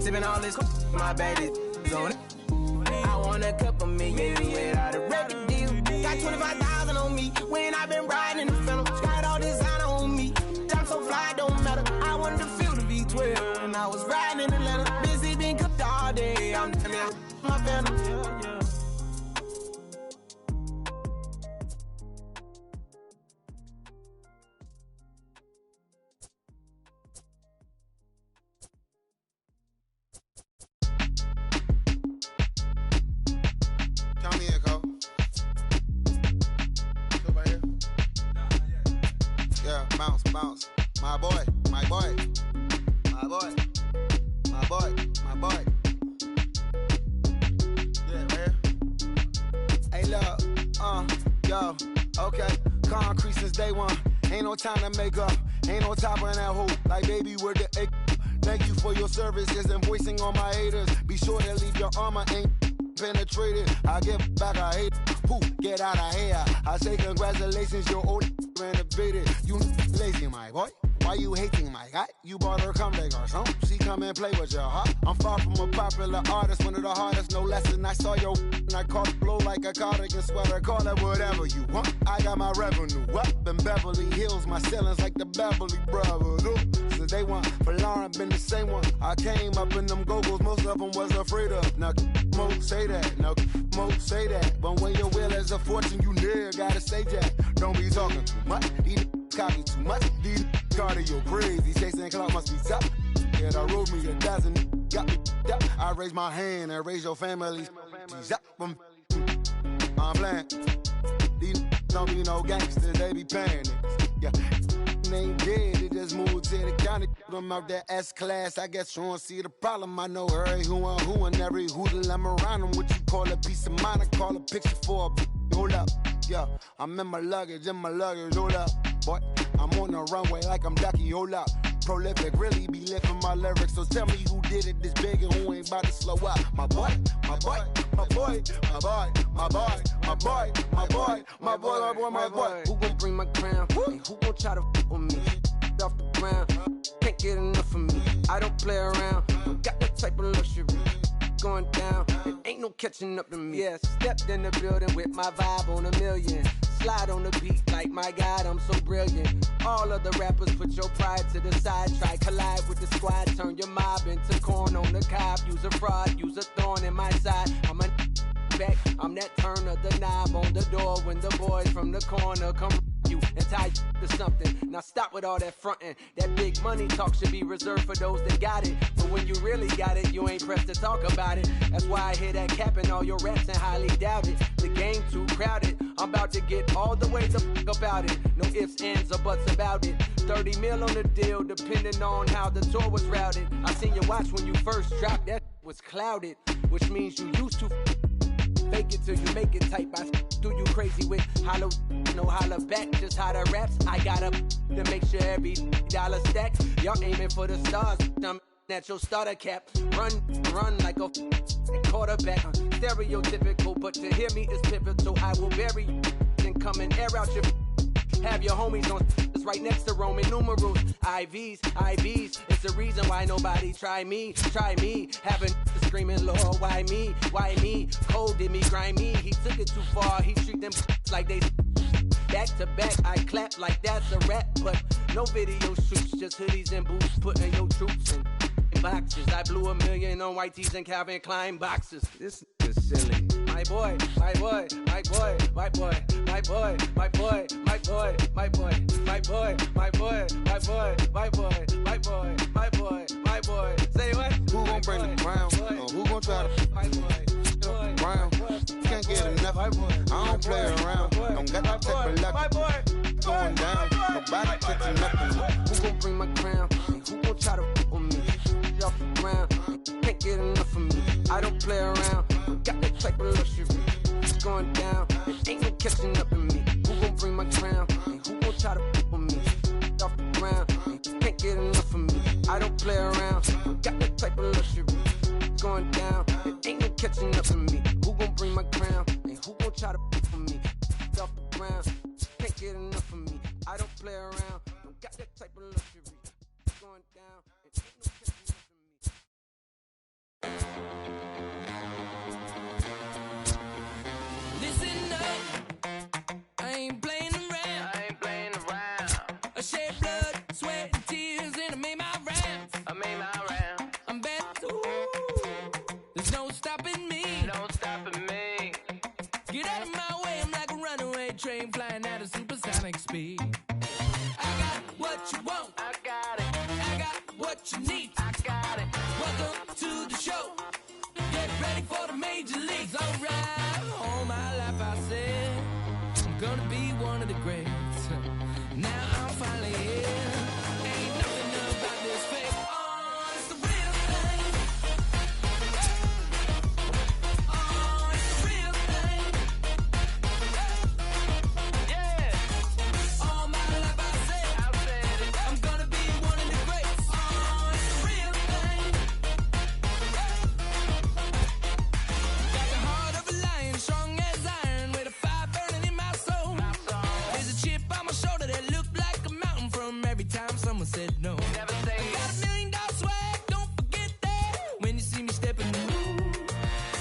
Sipping all this, my baby on it. I want a couple million without a record deal. Got 25,000 on me when I been riding in the Phantom. Got all designer on me. I'm so fly, don't matter. I wanted to feel the V12 when I was riding in Atlanta. Busy been cooked all day. I'm my Phantom. Bounce, my boy, my boy, my boy, my boy, my boy. Yeah, man. Hey, look, yo, okay. Concrete since day one. Ain't no time to make up. Ain't no top on that hoe. Like, baby, where the egg? Thank you for your services and voicing on my haters. Be sure to leave your armor ain't penetrated. I give back, I hate. Who get out of here? I say congratulations, your old renovated. You lazy, my boy. Why you hating, my guy? You bought her come back or something. She come and play with your heart. I'm far from a popular artist, one of the hardest, no less than I saw your and I caught it blow like a cardigan sweater. Call it whatever you want. I got my revenue up in Beverly Hills. My ceilings like the Beverly Brothers. Since day one, for Lauren been the same one. I came up in them go-go's, most of them was afraid of. Now, Mo say that. Now, Mo say that. But when your will is a fortune, you never gotta say that. Don't be talking too much. These copy too much. These cardio crazy. Chasing clout must be tough. Yeah, I wrote me a dozen. Got me up. I raise my hand and raise your family. I'm playing. These don't be no gangsters. They be paying it. Yeah. They ain't dead, they just moved to the county. Them out that S-class, I guess you don't see the problem. I know every who and every hoodle I'm around them. What you call a piece of mind, I call a picture for a hold up. Yeah, I'm in my luggage, hold up. Boy, I'm on the runway like I'm Ducky, hold up. Prolific, really be lifting my lyrics. So tell me who did it this big and who ain't about to slow up. My boy, my boy, my boy, my boy, my boy, my boy, my boy, my boy, my boy, my boy. Who gon' bring my crown? And who gon' try to f with me? Off the ground, can't get enough of me. I don't play around, don't got that type of luxury. Going down, and ain't no catching up to me. Yeah, stepped in the building with my vibe on a million. Slide on the beat like, my God, I'm so brilliant. All of the rappers put your pride to the side. Try collide with the squad, turn your mob into corn on the cob. Use a fraud, use a thorn in my side. I'm a back, I'm that turn of the knob on the door when the boys from the corner come you and tie you to something. Now stop with all that frontin'. That big money talk should be reserved for those that got it. But when you really got it, you ain't pressed to talk about it. That's why I hear that cap in all your raps and highly doubt it. The game too crowded. I'm about to get all the way the fuck about it. No ifs, ands, or buts about it. 30 mil on the deal, depending on how the tour was routed. I seen you watch when you first dropped, that was clouded, which means you used to fake it till you make it type. I do you crazy with hollow, no holler back. Just how the raps, I got up to make sure every dollar stack. Y'all aiming for the stars, I'm at your starter cap. Run like a quarterback. Stereotypical, but to hear me is pivotal. I will bury you, then come and air out your. Have your homies on it's right next to Roman numerals. IVs, it's the reason why nobody try me. Having screaming, Lord, why me? Cold did me, grimy. He took it too far, he treat them like they back to back. I clap like that's a rap, but no video shoots, just hoodies and boots, putting your troops in boxes. I blew $1 million on white tees and Calvin Klein boxes. This is silly. My boy, my boy, my boy, my boy, my boy, my boy, my boy, my boy, my boy, my boy, my boy, my boy, my boy, my boy, my boy. Say what? Who gon' bring the crown? Who gon' try to my boy, crown? Can't get enough. I don't play around. Don't got that type of luck. Going down. Nobody catching nothing. Who gon' bring my crown? And who gon' try to with me? Off the ground, can't get enough of me. I don't play around. Got that type of luxury. It's going down, and ain't no catching up in me. Who gon' bring my crown? And who gon' try to with me? Off the ground, can't get enough of me. I don't play around. Got that type of luxury. It's going down, and ain't no catching up in me. Who gon' bring my crown? And who gon' try to with me? Off the ground, can't get enough of me. I don't play around. Got that type of luxury. It's going down, and ain't no catching stopping me. No stopping me. Get out of my way, I'm like a runaway train flying at a supersonic speed. I got what you want, I got it. I got what you need, I got it. Welcome to the show. Get ready for the major leagues, alright. All my life I said I'm gonna be one of the greats. Now I'm finally here. Ain't nothing about this fake. Oh, it's the real thing. Oh, it's the real thing. Yeah. All my life I said it. I'm gonna be one of the greats. Oh, it's the real thing. Got the heart of a lion, strong as iron, with a fire burning in my soul. There's a chip on my shoulder that looked like a mountain from every time someone said no. Never say I got $1 million swag, don't forget that. When you see me stepping the moon,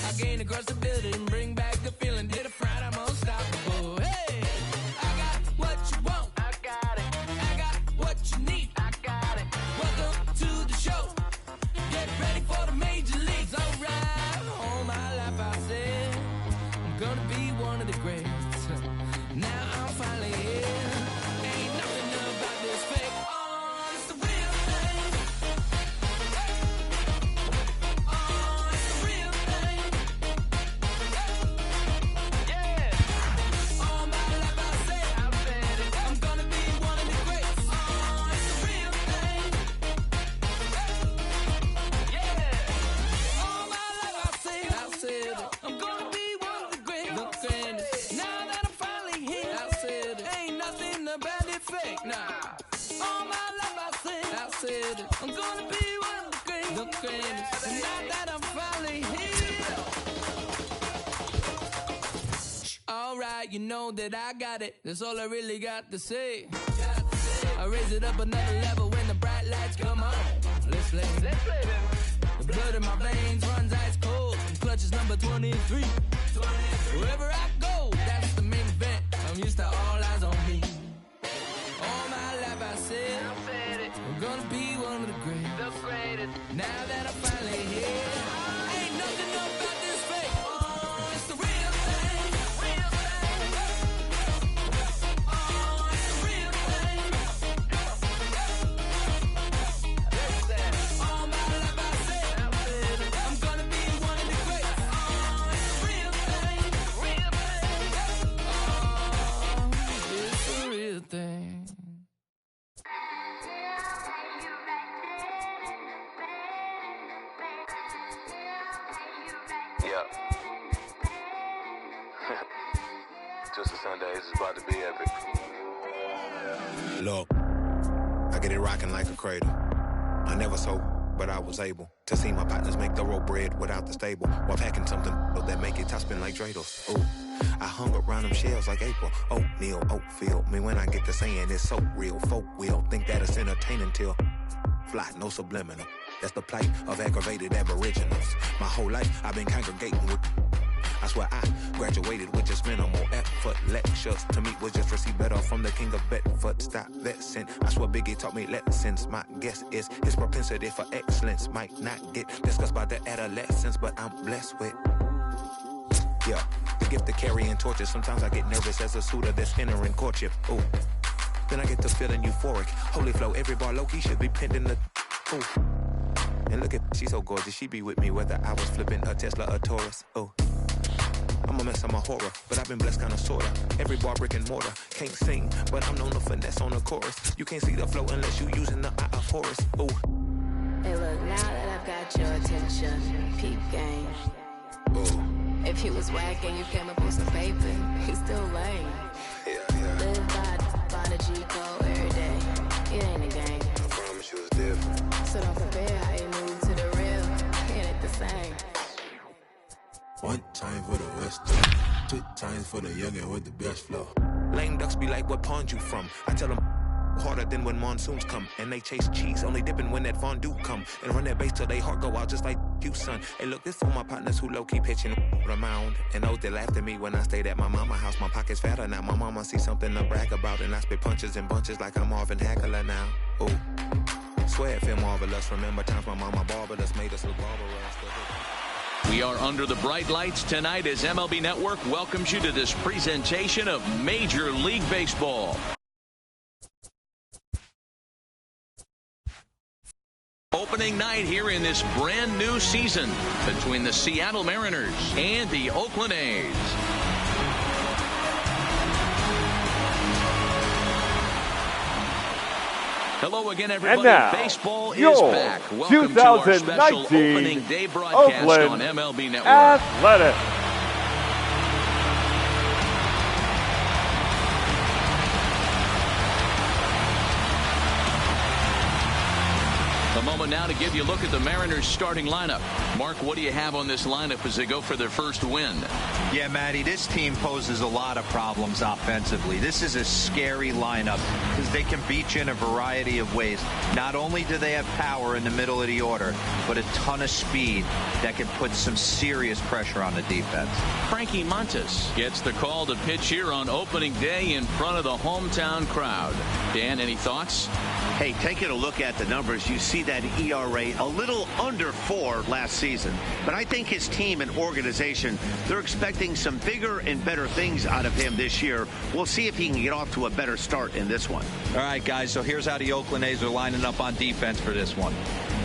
I gain across the building, bring back the feeling. Hit a front, I'm unstoppable. Hey, I got what you want, I got it. I got what you need, I got it. Welcome to the show. Get ready for the major leagues, alright. All my life I said I'm gonna be one of the greats. Now I'm finally here. Ain't nothing about this fake. Oh, it's the real thing. Oh, it's the real thing. Yeah. All my life I said it. I'm gonna be one of the greats. Oh, it's the real thing. Yeah. All my life I said it. I'm gonna be one of the greats. The greatest. Now that I'm finally here, I said it. Ain't nothing about it fake. Nah. All my life I said it. I'm gonna be one of the greatest. The greatest. Now that I'm finally here. Alright, you know that I got it. That's all I really got to say. I raise it up another level when the bright lights come on. Let's play. The blood in my veins runs ice cold. Clutch is number 23. Wherever I go, that's the main event. I'm used to all eyes on me. All my life I said it. I'm gonna be one of the greatest. Now that I'm finally here, ain't nothing about this fake. Oh, it's the real thing. Oh, it's the real thing. All my life I said I'm gonna be one of the greats. Oh, it's the real thing. Oh, it's the real thing. Yep. Just a Sunday, it's about to be epic. Look, I get it rocking like a cradle. I never sold, but I was able to see my partners make the road bread without the stable, while packing something that make it top spin like dreidels. Ooh, I hung around them shells like April. Oatmeal, oatfield. Me when I get to saying it's so real. Folk will think that it's entertaining till fly, no subliminal. That's the plight of aggravated aboriginals. My whole life I've been congregating with. I swear I graduated with just minimal effort. Lectures to me was just receive better from the king of Bedford. Stop vexing. I swear Biggie taught me lessons. My guess is his propensity for excellence might not get discussed by the adolescents, but I'm blessed with, yeah, the gift of carrying torches. Sometimes I get nervous as a suitor that's entering courtship. Ooh, then I get to feeling euphoric. Holy flow, every bar low-key should be pinned in the, ooh. And look at, she's so gorgeous, she be with me whether I was flipping a Tesla or Taurus. Oh, I'm a mess, I'm a horror, but I've been blessed kinda sorta. Every bar brick and mortar, can't sing, but I'm known to finesse on the chorus. You can't see the flow unless you using the eye of Horus. Ooh. Hey look, now that I've got your attention, peep game. Ooh. If he was whack and you came up with some paper, he's still lame. Yeah. Live by the G code every day. It ain't a game. I promise you it's different. So don't compare how you move to the real. It ain't the same. One time for the West, 2 times for the youngin' with the best flow. Lame ducks be like, what pond you from? I tell them harder than when monsoons come. And they chase cheese, only dipping when that fondue come. And run that bass till they heart go out just like you, son. Hey look, this for my partners who low-key pitching the mound. And those that laughed at me when I stayed at my mama house. My pocket's fatter now, my mama see something to brag about. And I spit punches and bunches like I'm Marvin Hagler now. Ooh, swear it feel marvelous. Remember times my mama barbered us, made us look barbarous. We We are under the bright lights tonight as MLB Network welcomes you to this presentation of Major League Baseball. Opening night here in this brand new season between the Seattle Mariners and the Oakland A's. Hello again, everybody. And now, baseball is back. Welcome to our special opening day broadcast Oakland on MLB Network. Athletics. A moment now to give you a look at the Mariners starting lineup. Mark, what do you have on this lineup as they go for their first win? Yeah, Matty, this team poses a lot of problems offensively. This is a scary lineup because they can beat you in a variety of ways. Not only do they have power in the middle of the order, but a ton of speed that can put some serious pressure on the defense. Frankie Montes gets the call to pitch here on opening day in front of the hometown crowd. Dan, any thoughts? Hey, taking a look at the numbers, you see that ERA a little under 4 last season. But I think his team and organization, they're expecting some bigger and better things out of him this year. We'll see if he can get off to a better start in this one. All right, guys, so here's how the Oakland A's are lining up on defense for this one.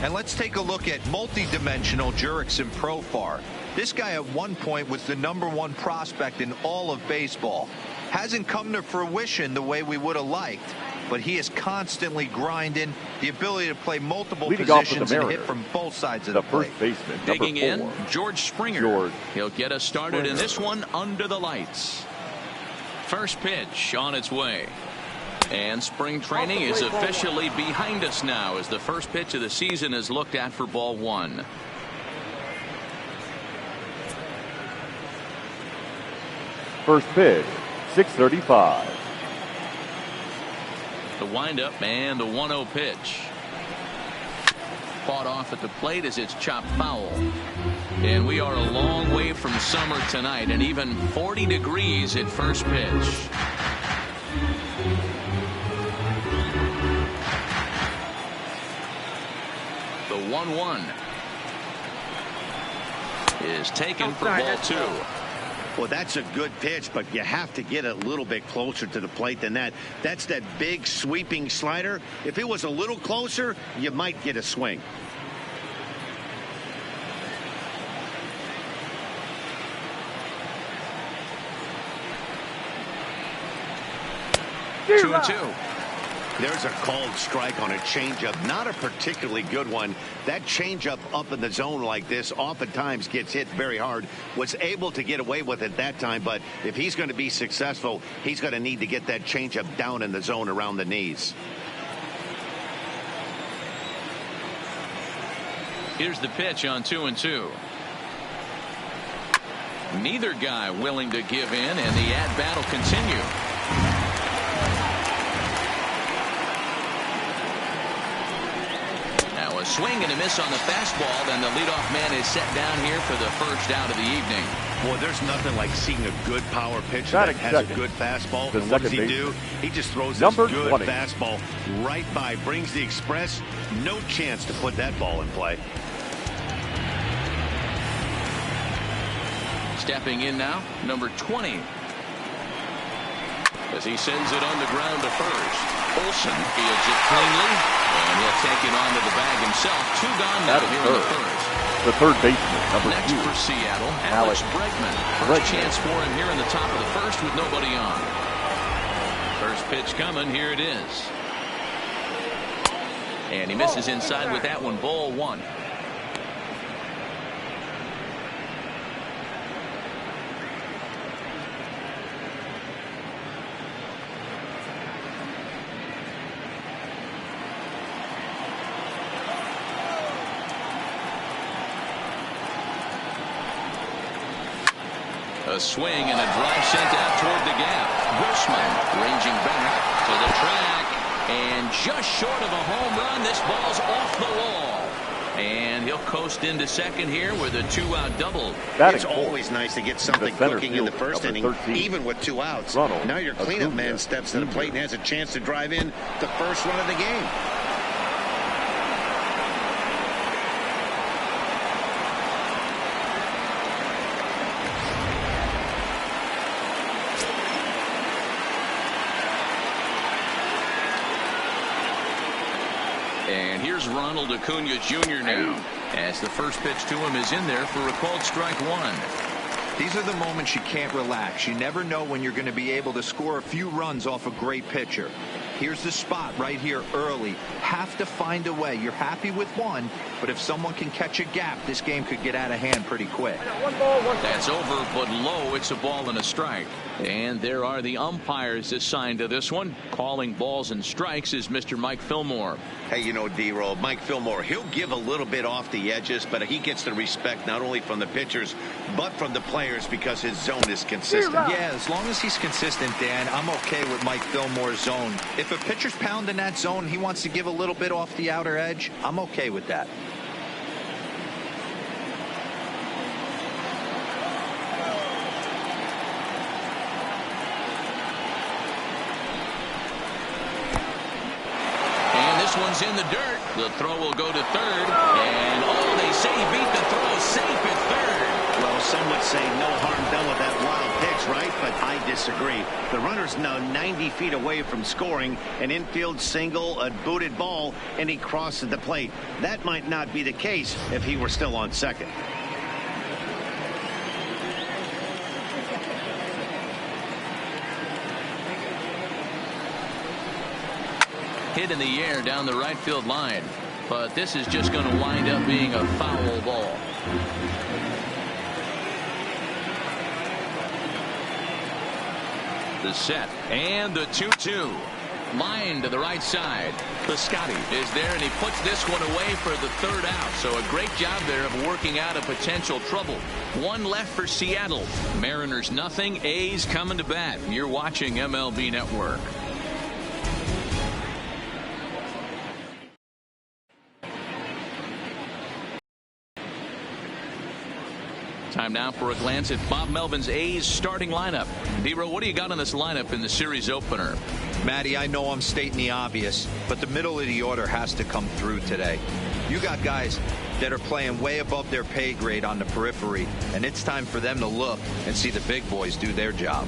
And let's take a look at multi-dimensional Jurickson Profar. This guy at one point was the #1 prospect in all of baseball. Hasn't come to fruition the way we would have liked, but he is constantly grinding, the ability to play multiple positions and hit from both sides of the plate. First baseman, Digging in, #4. George Springer. He'll get us started in this one under the lights. First pitch on its way. And spring training is officially behind us now as the first pitch of the season is looked at for ball 1. First pitch, 6:35. The windup and the 1-0 pitch. Fought off at the plate as it's chopped foul. And we are a long way from summer tonight, and even 40 degrees at first pitch. The 1-1 is taken for ball 2. Well, that's a good pitch, but you have to get it a little bit closer to the plate than that. That's that big sweeping slider. If it was a little closer, you might get a swing. Two and two. There's a called strike on a changeup, not a particularly good one. That changeup up in the zone like this oftentimes gets hit very hard. Was able to get away with it that time, but if he's going to be successful, he's going to need to get that changeup down in the zone around the knees. Here's the pitch on 2-2. Neither guy willing to give in, and the at-bat will continue. A swing and a miss on the fastball, then the leadoff man is set down here for the first out of the evening. Boy, there's nothing like seeing a good power pitcher that has a good fastball. And what does he do? He just throws this good fastball right by, brings the express. No chance to put that ball in play. Stepping in now, number 20. As he sends it on the ground to first. Olsen fields it cleanly, and he'll take it onto the bag himself. 2 gone now here in the first. The third baseman, number 2. Next for Seattle, Alex Bregman. First chance for him here in the top of the first with nobody on. First pitch coming, here it is. And he misses inside with that one, ball 1. A swing and a drive sent out toward the gap. Grossman ranging back to the track, and just short of a home run. This ball's off the wall, and he'll coast into second here with a 2-out double. It's always nice to get something cooking in the first inning, even with 2 outs. Now your cleanup man steps to the plate and has a chance to drive in the first run of the game. here's Ronald Acuna Jr. now, as the first pitch to him is in there for a called strike one. These are the moments you can't relax. You never know when you're going to be able to score a few runs off a great pitcher. Here's the spot right here early. Have to find a way. You're happy with one, but if someone can catch a gap, this game could get out of hand pretty quick. That's over, but low. It's a ball and a strike. And there are the umpires assigned to this one. Calling balls and strikes is Mr. Mike Fillmore. Hey, you know, D-Roll, Mike Fillmore, he'll give a little bit off the edges, but he gets the respect not only from the pitchers, but from the players because his zone is consistent. Yeah, as long as he's consistent, Dan, I'm okay with Mike Fillmore's zone. If a pitcher's pounding that zone, he wants to give a little bit off the outer edge, I'm okay with that. This one's in the dirt. The throw will go to third. And they say he beat the throw safe at third. Well, some would say no harm done with that wild pitch, right? But I disagree. The runner's now 90 feet away from scoring an infield single, a booted ball, and he crosses the plate. That might not be the case if he were still on second. Hit in the air down the right field line, but this is just going to wind up being a foul ball. The set and the 2-2. Line to the right side. Piscotty is there, and he puts this one away for the third out. So a great job there of working out a potential trouble. One left for Seattle. Mariners nothing. A's coming to bat. You're watching MLB Network. Time now for a glance at Bob Melvin's A's starting lineup. D-Row, what do you got on this lineup in the series opener? Matty, I know I'm stating the obvious, but the middle of the order has to come through today. You got guys that are playing way above their pay grade on the periphery, and it's time for them to look and see the big boys do their job.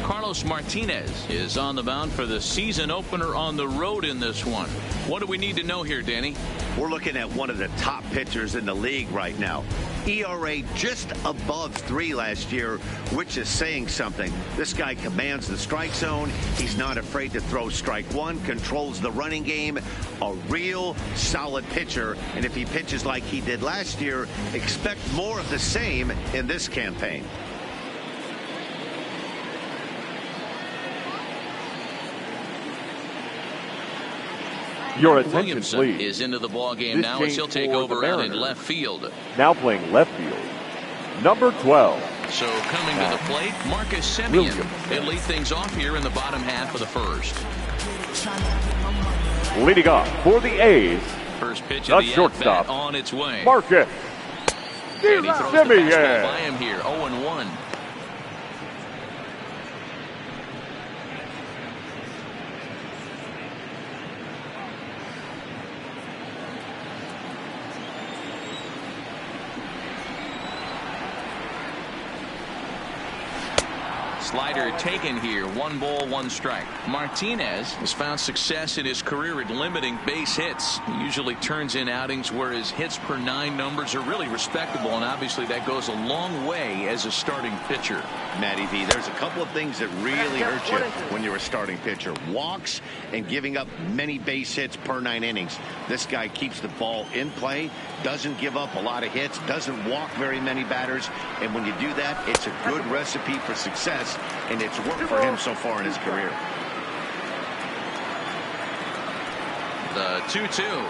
Carlos Martinez is on the mound for the season opener on the road in this one. What do we need to know here, Danny? We're looking at one of the top pitchers in the league right now. ERA just above 3 last year, which is saying something. This guy commands the strike zone. He's not afraid to throw strike one, controls the running game. A real solid pitcher. And if he pitches like he did last year, expect more of the same in this campaign. Your attention, Williamson please. is into the ball game now as he'll take over out in left field. Now playing left field, number 12. So coming to the plate, Marcus Semien. He'll lead things off here in the bottom half of the first. Leading off for the A's, First pitch the of the shortstop on its way. Marcus And he throws the fastball Semien. by him here, 0-1. Slider taken here. 1 ball, 1 strike. Martinez has found success in his career at limiting base hits. He usually turns in outings where his hits per 9 numbers are really respectable, and obviously that goes a long way as a starting pitcher. Matty V, there's a couple of things that really hurt you when you're a starting pitcher. Walks and giving up many base hits per 9 innings. This guy keeps the ball in play, doesn't give up a lot of hits, doesn't walk very many batters, and when you do that, it's a good recipe for success, and it's worked for him so far in his career. The 2-2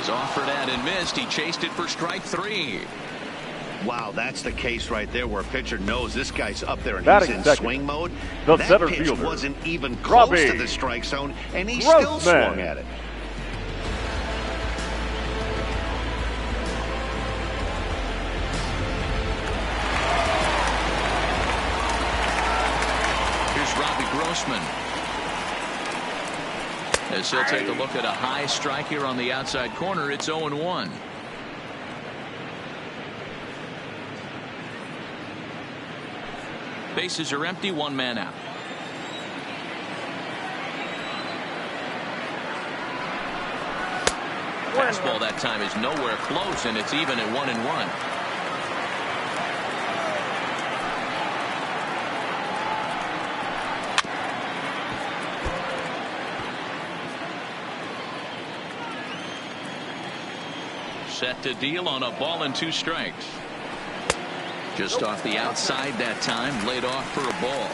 is offered at and missed. He chased it for strike 3. Wow, that's the case right there where a pitcher knows this guy's up there and Batting he's in second, swing mode. the That center pitch fielder, wasn't even close Robbie to the strike zone, and he still swung at it. Here's Robbie Grossman, as he'll take a look at a high strike here on the outside corner. It's 0-1. Bases are empty, 1 man out. fastball that time is nowhere close, and it's even at 1-1. Set to deal on a ball and 2 strikes. Just off the outside that time, laid off for a ball.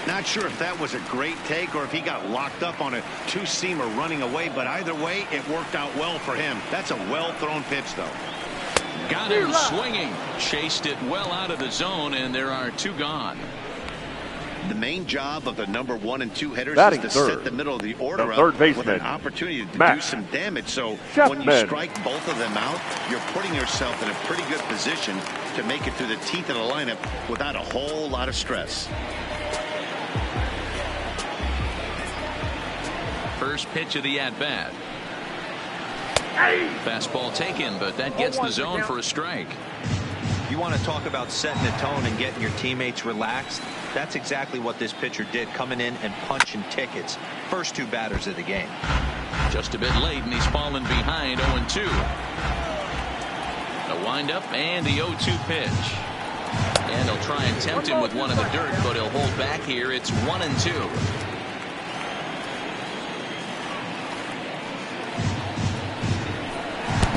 Not sure if that was a great take or if he got locked up on a 2-seamer running away, but either way, it worked out well for him. That's a well-thrown pitch, though. Got him swinging. Chased it well out of the zone, and there are 2 gone. The main job of the number 1 and 2 hitters Batting is to third, set the middle of the order third up baseman, with an opportunity to Matt do some damage. So Chapman. when you strike both of them out, you're putting yourself in a pretty good position to make it through the teeth of the lineup without a whole lot of stress. First pitch of the at-bat. Fastball taken, but that gets the zone for a strike. You want to talk about setting the tone and getting your teammates relaxed? That's exactly what this pitcher did, coming in and punching tickets. First 2 batters of the game. Just a bit late, and he's fallen behind 0-2. A windup and the 0-2 pitch. And they'll try and tempt him with one in the dirt, but he'll hold back here. It's 1-2.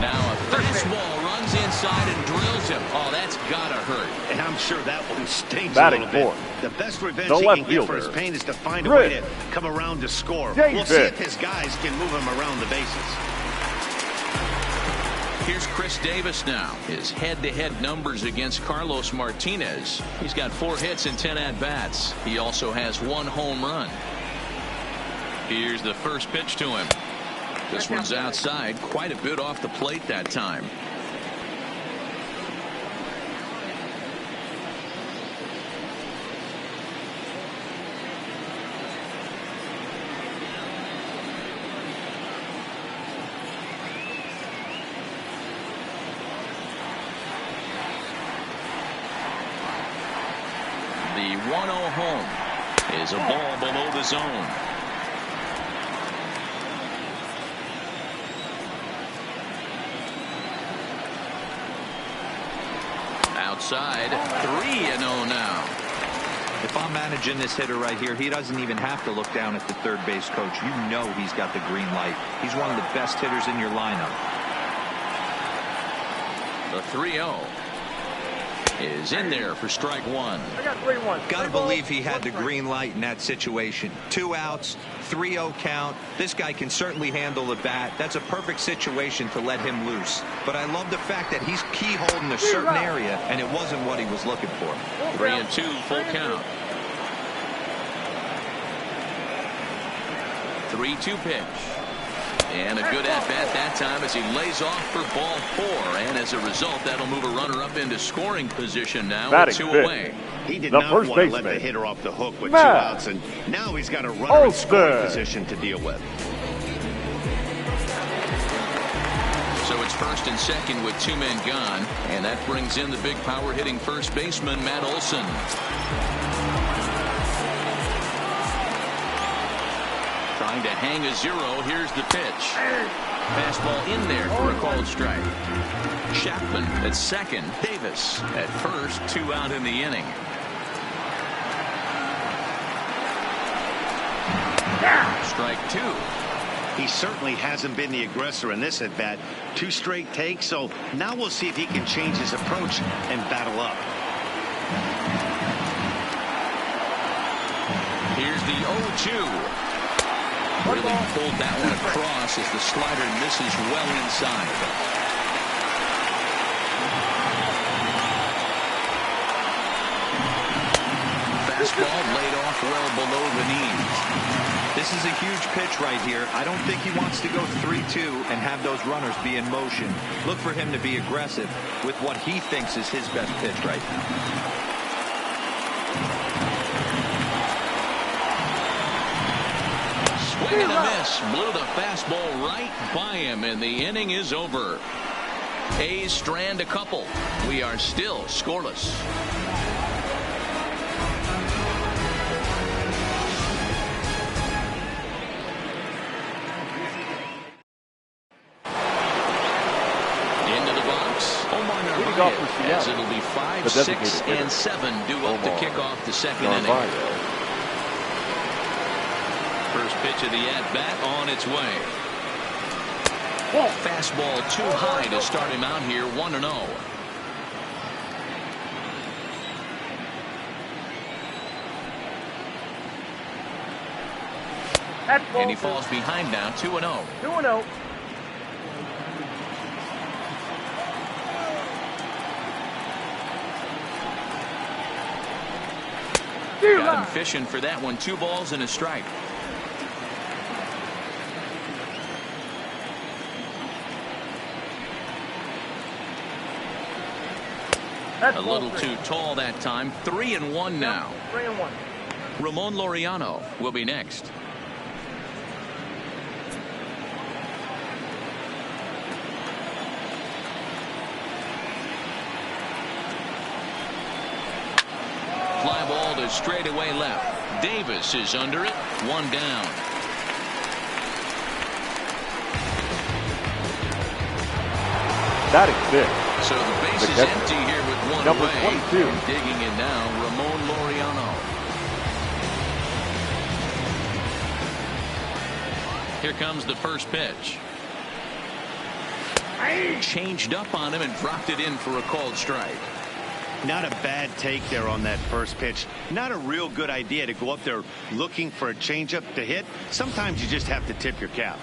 Now a fastball runs inside and drills him. Oh, that's gotta hurt. And I'm sure that one stings Batting a little bit. fourth. The best revenge The he left can get for his fielder, pain is to find a Chris way to come around to score. Davis. We'll see if his guys can move him around the bases. Here's Chris Davis now. His head-to-head numbers against Carlos Martinez. He's got 4 hits and 10 at-bats. He also has 1 home run. Here's the first pitch to him. This one's outside, quite a bit off the plate that time. The 1-0 home is a ball below the zone. Outside, 3-0 now. If I'm managing this hitter right here, he doesn't even have to look down at the third base coach. You know he's got the green light. He's one of the best hitters in your lineup. The 3-0 is in there for strike 1. I got 3-1. Gotta believe he had the green light in that situation. 2 outs, 3-0 count. This guy can certainly handle the bat. That's a perfect situation to let him loose. But I love the fact that he's keyholed in a certain area, and it wasn't what he was looking for. 3-2, full count. 3-2 pitch. And a good at-bat that time as he lays off for ball 4. And as a result, that'll move a runner up into scoring position now with 2 away. He did not want to let the hitter off the hook with 2 outs, and now he's got a runner in scoring position to deal with. So it's first and second with 2 men gone, and that brings in the big power hitting first baseman Matt Olson. Trying to hang a 0. Here's the pitch. Fastball in there for a called strike. Chapman at second. Davis at first. 2 out in the inning. Strike 2. He certainly hasn't been the aggressor in this at bat. 2 straight takes, so now we'll see if he can change his approach and battle up. Here's the 0-2. Really pulled that one across as the slider misses well inside. Fastball laid off well below the knees. This is a huge pitch right here. I don't think he wants to go 3-2 and have those runners be in motion. Look for him to be aggressive with what he thinks is his best pitch right now. Swing and a miss. Blew the fastball right by him, and the inning is over. A's strand a couple. We are still scoreless. strikes. Omar Narvaez, as it'll be 5, 6, and 7 due up to kick off the second inning. First pitch of the at-bat on its way. Fastball too high to start him out here, 1-0. And he falls behind now, 2-0. 2-0. Got him fishing for that one. 2 balls and a strike. A little too tall that time. 3-1 now. 3-1. Ramon Laureano will be next. Fly ball to straightaway left. Davis is under it. 1 down. Batting 6. So the base is empty here with 1 Number away. 22. And digging in now, Ramon Laureano. Here comes the first pitch. Changed up on him and dropped it in for a called strike. Not a bad take there on that first pitch. Not a real good idea to go up there looking for a changeup to hit. Sometimes you just have to tip your cap.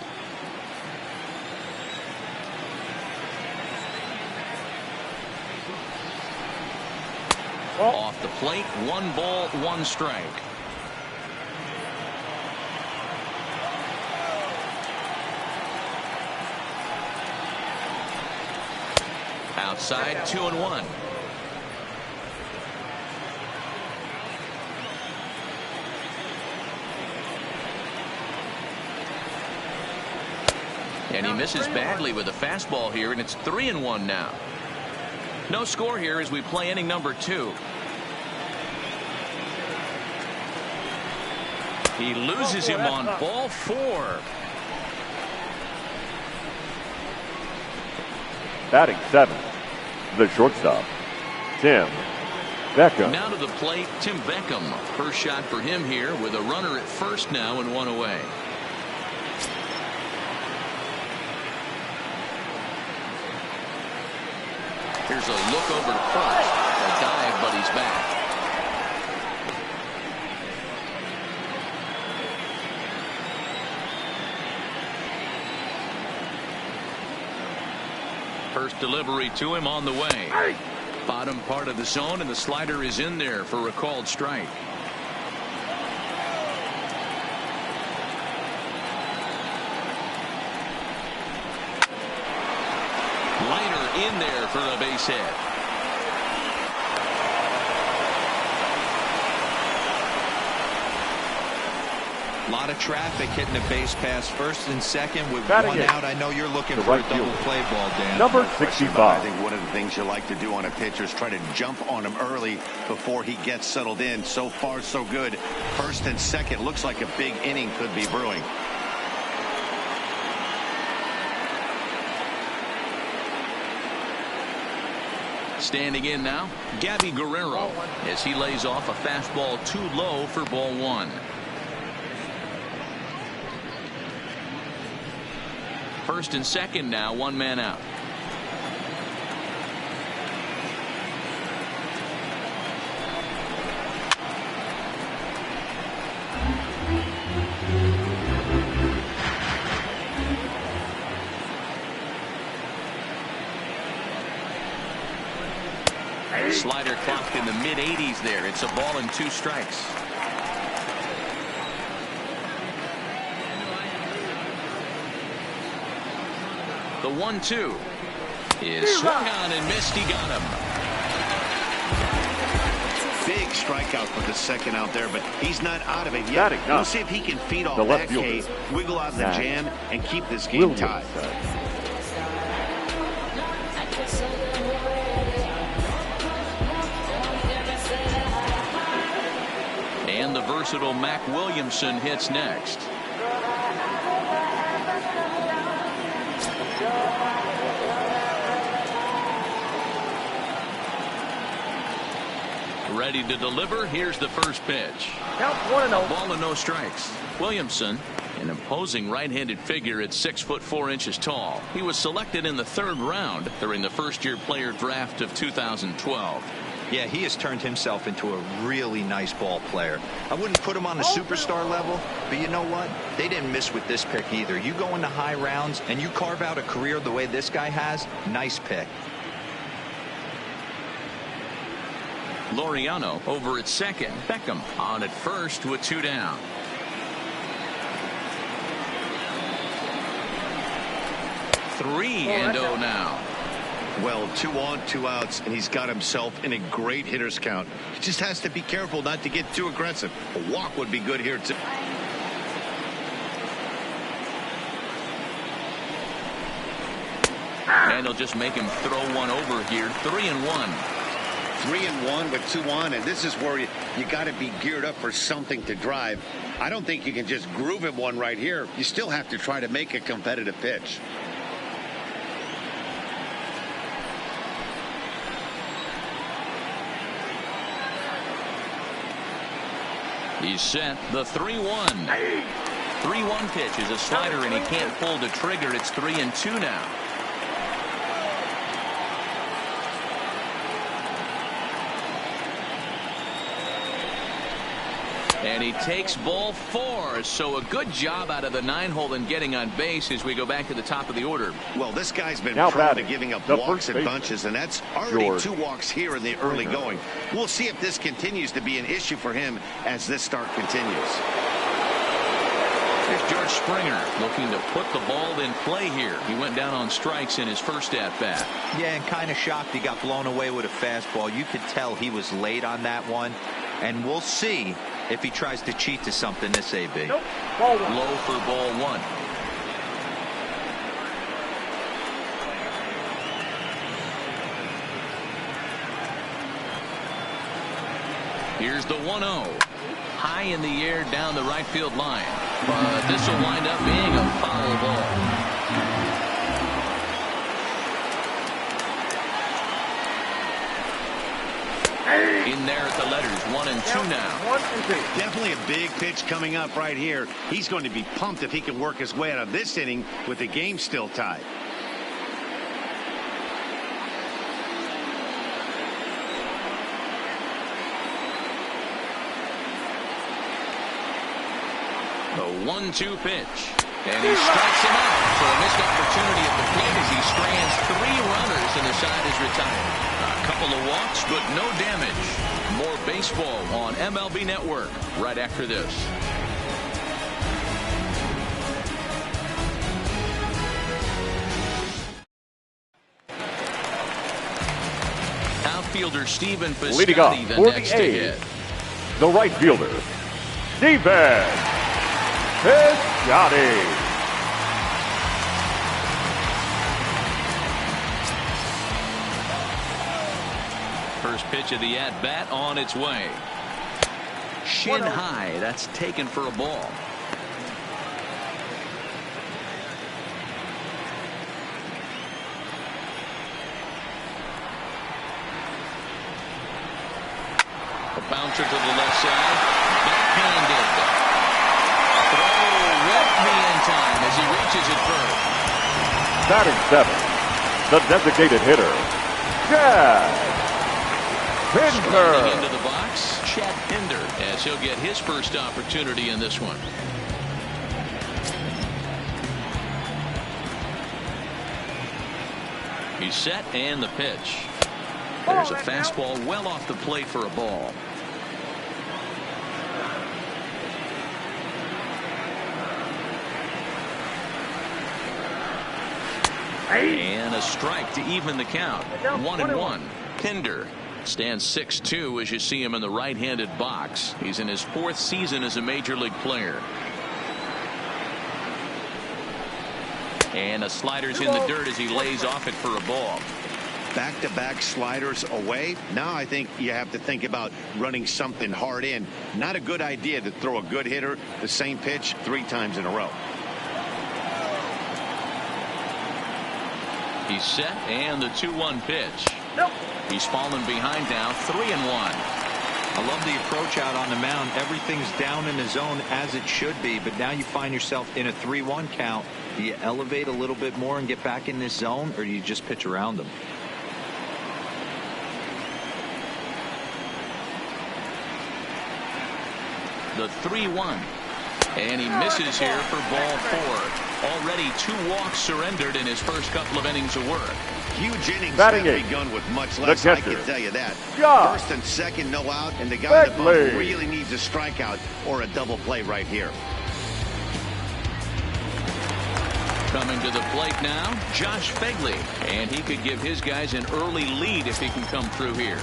Off the plate, 1 ball, 1 strike. Outside, 2-1. And he misses badly with a fastball here, and it's 3-1 now. No score here as we play inning number 2. He loses him on ball 4. Batting 7. The shortstop, Tim Beckham. Now to the plate, Tim Beckham. First shot for him here with a runner at first now and 1 away. Here's a look over to first. A dive, but he's back. First delivery to him on the way. Bottom part of the zone, and the slider is in there for a called strike. Liner in there for a base hit. A lot of traffic hitting the base pass first and second with Batting 1 it. out. I know you're looking The for right a double fielder. play ball, Dan. Number I 65. think one of the things you like to do on a pitcher is try to jump on him early before he gets settled in. So far, so good. First and second looks like a big inning could be brewing. Standing in now, Gabby Guerrero, as he lays off a fastball too low for ball 1. First and second now, 1 man out. Slider clocked in the mid-80s there. It's a ball and 2 strikes. The 1-2 is swung on and missed. He got him. Big strikeout for the second out there, but he's not out of it yet. We'll see if he can feed off that K, wiggle out the jam, and keep this game tied. And the versatile Mac Williamson hits next. Ready to deliver. Here's the first pitch. Count 1-0. Ball and no strikes. Williamson, an imposing right-handed figure at 6'4" tall. He was selected in the 3rd round during the first-year player draft of 2012. Yeah, he has turned himself into a really nice ball player. I wouldn't put him on the superstar level, but you know what? They didn't miss with this pick either. You go into high rounds and you carve out a career the way this guy has, nice pick. Laureano over at second. Beckham on at first with 2 down. Three and 0 now. Well, 2 on, 2 outs, and he's got himself in a great hitter's count. He just has to be careful not to get too aggressive. A walk would be good here, too. And he'll just make him throw one over here. 3-1. 3-1 with 2 on, and this is where you got to be geared up for something to drive. I don't think you can just groove him one right here. You still have to try to make a competitive pitch. He's set. The 3-1. 3-1 pitch is a slider, and he can't pull the trigger. It's 3-2 now. And he takes ball 4. So a good job out of the 9-hole in getting on base as we go back to the top of the order. Well, this guy's been now prone to giving up walks and bunches, and that's already 2 walks here in the early going. We'll see if this continues to be an issue for him as this start continues. Here's George Springer looking to put the ball in play here. He went down on strikes in his first at-bat. Yeah, and kind of shocked he got blown away with a fastball. You could tell he was late on that one, and we'll see if he tries to cheat to something this AB. Nope. Ball 1. Low for ball 1. Here's the 1-0. High in the air down the right field line. But this will wind up being a foul ball. In there at the letters, 1 and 2 now. 1 and 2. Definitely a big pitch coming up right here. He's going to be pumped if he can work his way out of this inning with the game still tied. The 1-2 pitch. And he strikes him out for a missed opportunity at the plate as he strands 3 runners and the side is retired. A couple of walks, but no damage. More baseball on MLB Network right after this. Outfielder Stephen leading off Piscotty the for next the to A's, hit. the right fielder, Stephen Piscotty. First pitch of the at-bat on its way. Shin high. That's taken for a ball. A bouncer to the left side. Backhanded. Throw won't be in time as he reaches it first. Batting 7, the designated hitter, Chad Pinder. Into the box, Chad Pinder, as he'll get his first opportunity in this one. He's set and the pitch. There's a fastball well off the plate for a ball. And a strike to even the count. 1-1. Pinder stands 6'2" as you see him in the right-handed box. He's in his 4th season as a major league player. And a slider's in the dirt as he lays off it for a ball. Back-to-back sliders away. Now I think you have to think about running something hard in. Not a good idea to throw a good hitter the same pitch 3 times in a row. He's set and the 2-1 pitch. Nope. He's fallen behind now, 3-1. I love the approach out on the mound. Everything's down in the zone as it should be, but now you find yourself in a 3-1 count. Do you elevate a little bit more and get back in this zone, or do you just pitch around them? The 3-1. And he misses here for ball 4. Already 2 walks surrendered in his first couple of innings of work. Huge innings Batting have eight. begun with much less, I can tell you that. Yeah. First and second, no out, and the guy in the bump really needs a strikeout or a double play right here. Coming to the plate now, Josh Fegley. And he could give his guys an early lead if he can come through here.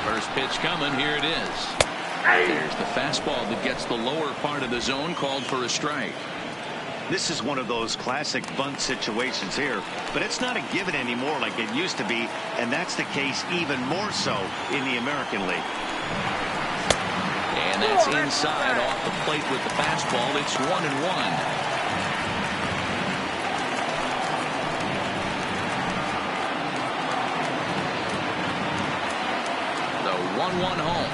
First pitch coming, here it is. There's the fastball that gets the lower part of the zone, called for a strike. This is one of those classic bunt situations here, but it's not a given anymore like it used to be, and that's the case even more so in the American League. And that's inside off the plate with the fastball. It's 1-1. The 1-1 home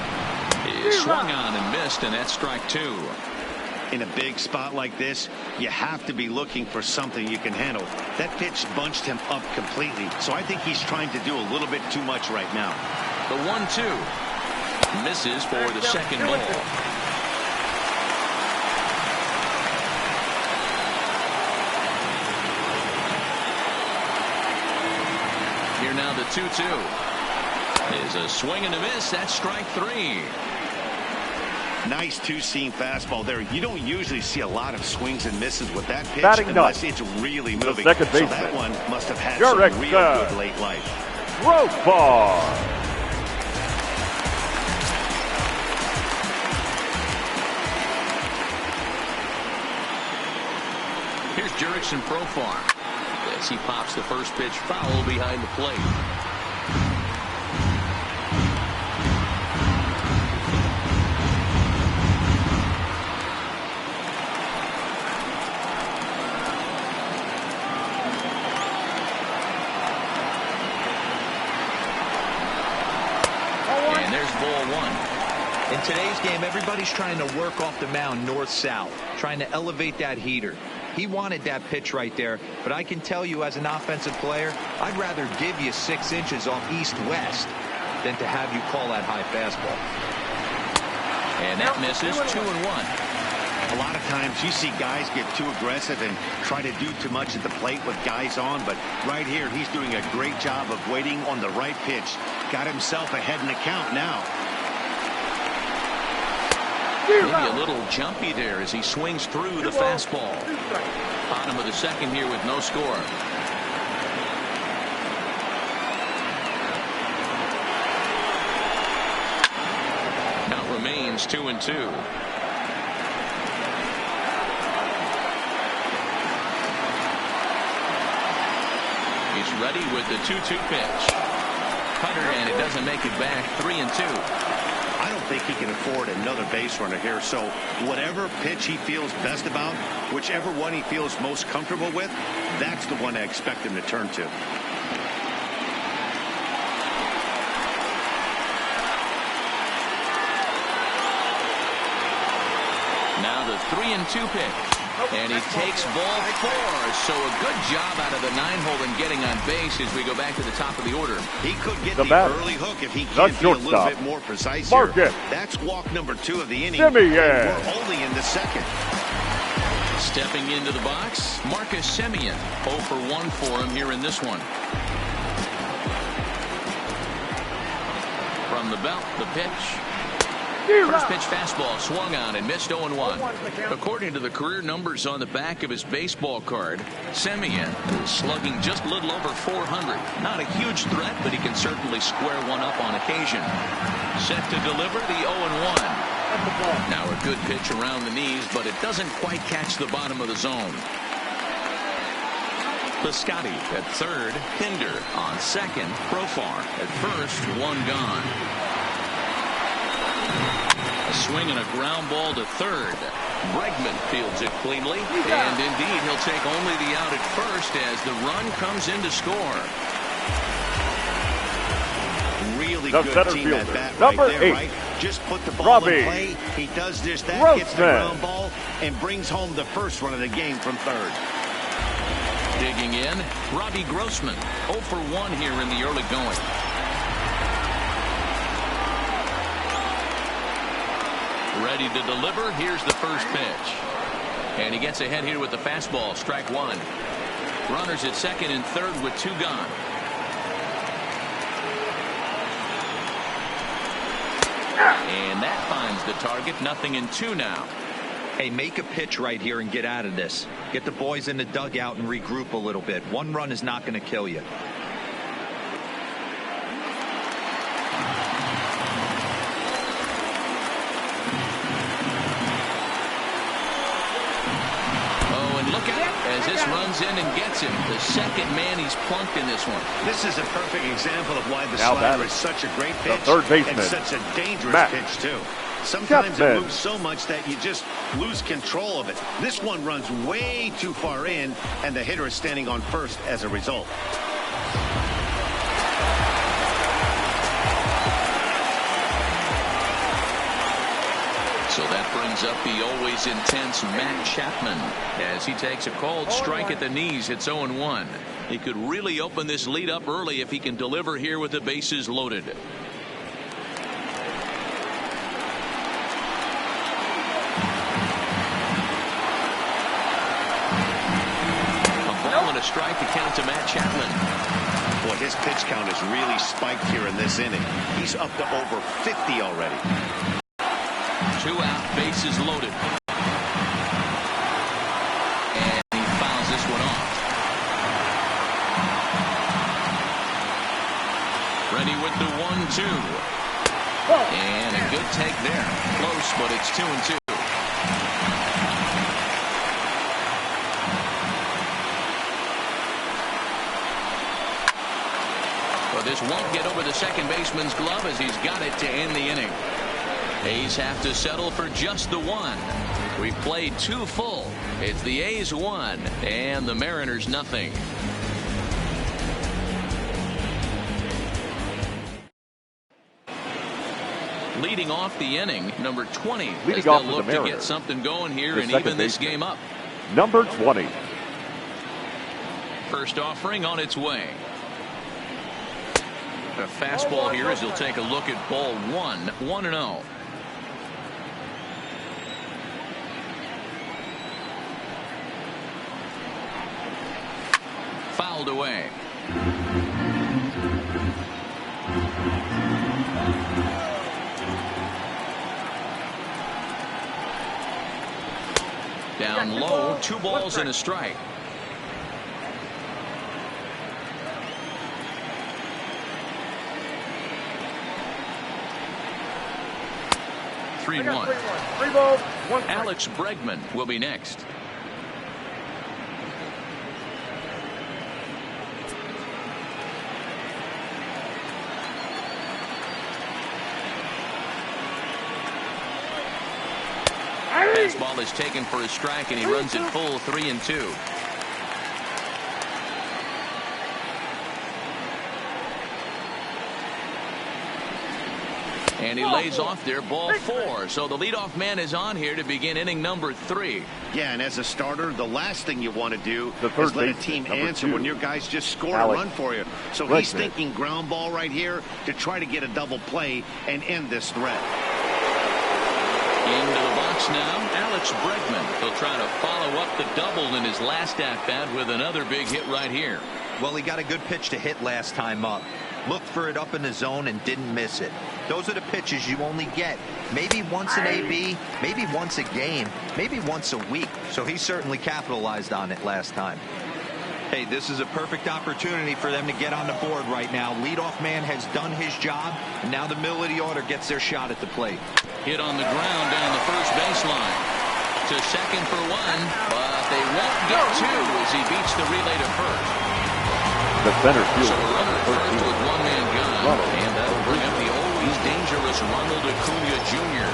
is swung on and missed, and that's strike 2. In a big spot like this, you have to be looking for something you can handle. That pitch bunched him up completely, so I think he's trying to do a little bit too much right now. The 1-2 misses for the second ball. Here now the 2-2 is a swing and a miss. That's strike 3. Nice two-seam fastball there. You don't usually see a lot of swings and misses with that pitch unless it's really moving. Second so baseman. that one must have had some real good late life. Profar. Here's Jurickson Profar as he pops the first pitch foul behind the plate. In today's game, everybody's trying to work off the mound north-south, trying to elevate that heater. He wanted that pitch right there, but I can tell you as an offensive player, I'd rather give you 6 inches off east-west than to have you call that high fastball. And that misses 2-1. A lot of times you see guys get too aggressive and try to do too much at the plate with guys on, but right here he's doing a great job of waiting on the right pitch. Got himself ahead in the count now. Maybe a little jumpy there as he swings through the fastball. Bottom of the second here with no score. Now remains 2-2. He's ready with the 2-2 pitch. Cutter, and it doesn't make it back. 3-2. I don't think he can afford another base runner here, so whatever pitch he feels best about, whichever one he feels most comfortable with, that's the one I expect him to turn to. Now the 3-2 pitch. And he takes ball 4. So a good job out of the 9-hole in getting on base as we go back to the top of the order. He could get the early hook if he can be a little bit more precise here. That's walk number 2 of the inning. We're only in the second. Stepping into the box, Marcus Semien. 0 for 1 for him here in this one. From the belt, the pitch. First pitch fastball swung on and missed 0-1. According to the career numbers on the back of his baseball card, Semien is slugging just a little over 400. Not a huge threat, but he can certainly square one up on occasion. Set to deliver the 0-1. Now a good pitch around the knees, but it doesn't quite catch the bottom of the zone. Piscotty at third, Pinder on second, Profar at first, 1 gone. A swing and a ground ball to third. Bregman fields it cleanly, and indeed he'll take only the out at first as the run comes in to score. really the good center team fielder, at bat number right there, 8, right? Just put the ball Robbie in play. He does just that, gets the Grossman. ground ball, and brings home the first run of the game from third. Digging in, Robbie Grossman, 0 for 1 here in the early going. Ready to deliver. Here's the first pitch. And he gets ahead here with the fastball, strike one. Runners at second and third with 2 gone. And that finds the target. 0-2 now. Hey, make a pitch right here and get out of this. Get the boys in the dugout and regroup a little bit. 1 run is not going to kill you. Oh, and look out as this runs in and gets him. The second man he's plunked in this one. This is a perfect example of why the Now slider is such a great pitch third baseman, and such a dangerous Matt pitch, too. Sometimes Chapman. it moves so much that you just lose control of it. This one runs way too far in, and the hitter is standing on first as a result. So that brings up the always intense Matt Chapman as he takes a called strike at the knees. Hits 0-1. He could really open this lead up early if he can deliver here with the bases loaded. A strike to count to Matt Chapman. Boy, his pitch count has really spiked here in this inning. He's up to over 50 already. 2 out, bases loaded. And he fouls this one off. Ready with the 1-2. And a good take there. Close, but it's 2-2. This won't get over the second baseman's glove as he's got it to end the inning. A's have to settle for just the 1. We've played 2 full. It's the A's 1 and the Mariners nothing. Leading off the inning, number 20. Leading as off they'll for look the to Mariners, get something going here the and second even this baseman, game up. number 20. First offering on its way. A fastball here as he'll take a look at ball 1. 1-0. Fouled away. Down low, 2 balls and a strike. Three one. 3 balls, 1 strike. Alex Bregman will be next. Fastball is taken for a strike, and he runs it full 3-2. And he lays off there, ball 4. So the leadoff man is on here to begin inning number 3. Yeah, and as a starter, the last thing you want to do The is let a baseman, team number answer 2, when your guys just score Alex a run for you. So Bregman. he's thinking ground ball right here to try to get a double play and end this threat. Into the box now, Alex Bregman. He'll try to follow up the double in his last at-bat with another big hit right here. Well, he got a good pitch to hit last time up. Looked for it up in the zone and didn't miss it. Those are the pitches you only get maybe once an AB, maybe once a game, maybe once a week. So he certainly capitalized on it last time. Hey, this is a perfect opportunity for them to get on the board right now. Leadoff man has done his job, and now the middle of the order gets their shot at the plate. Hit on the ground down the first baseline. To second for 1, but they won't get 2 as he beats the relay to first. The center So fielder, a runner at first with 1 man gone, Ronald. and that'll bring up the always dangerous Ronald Acuna Jr.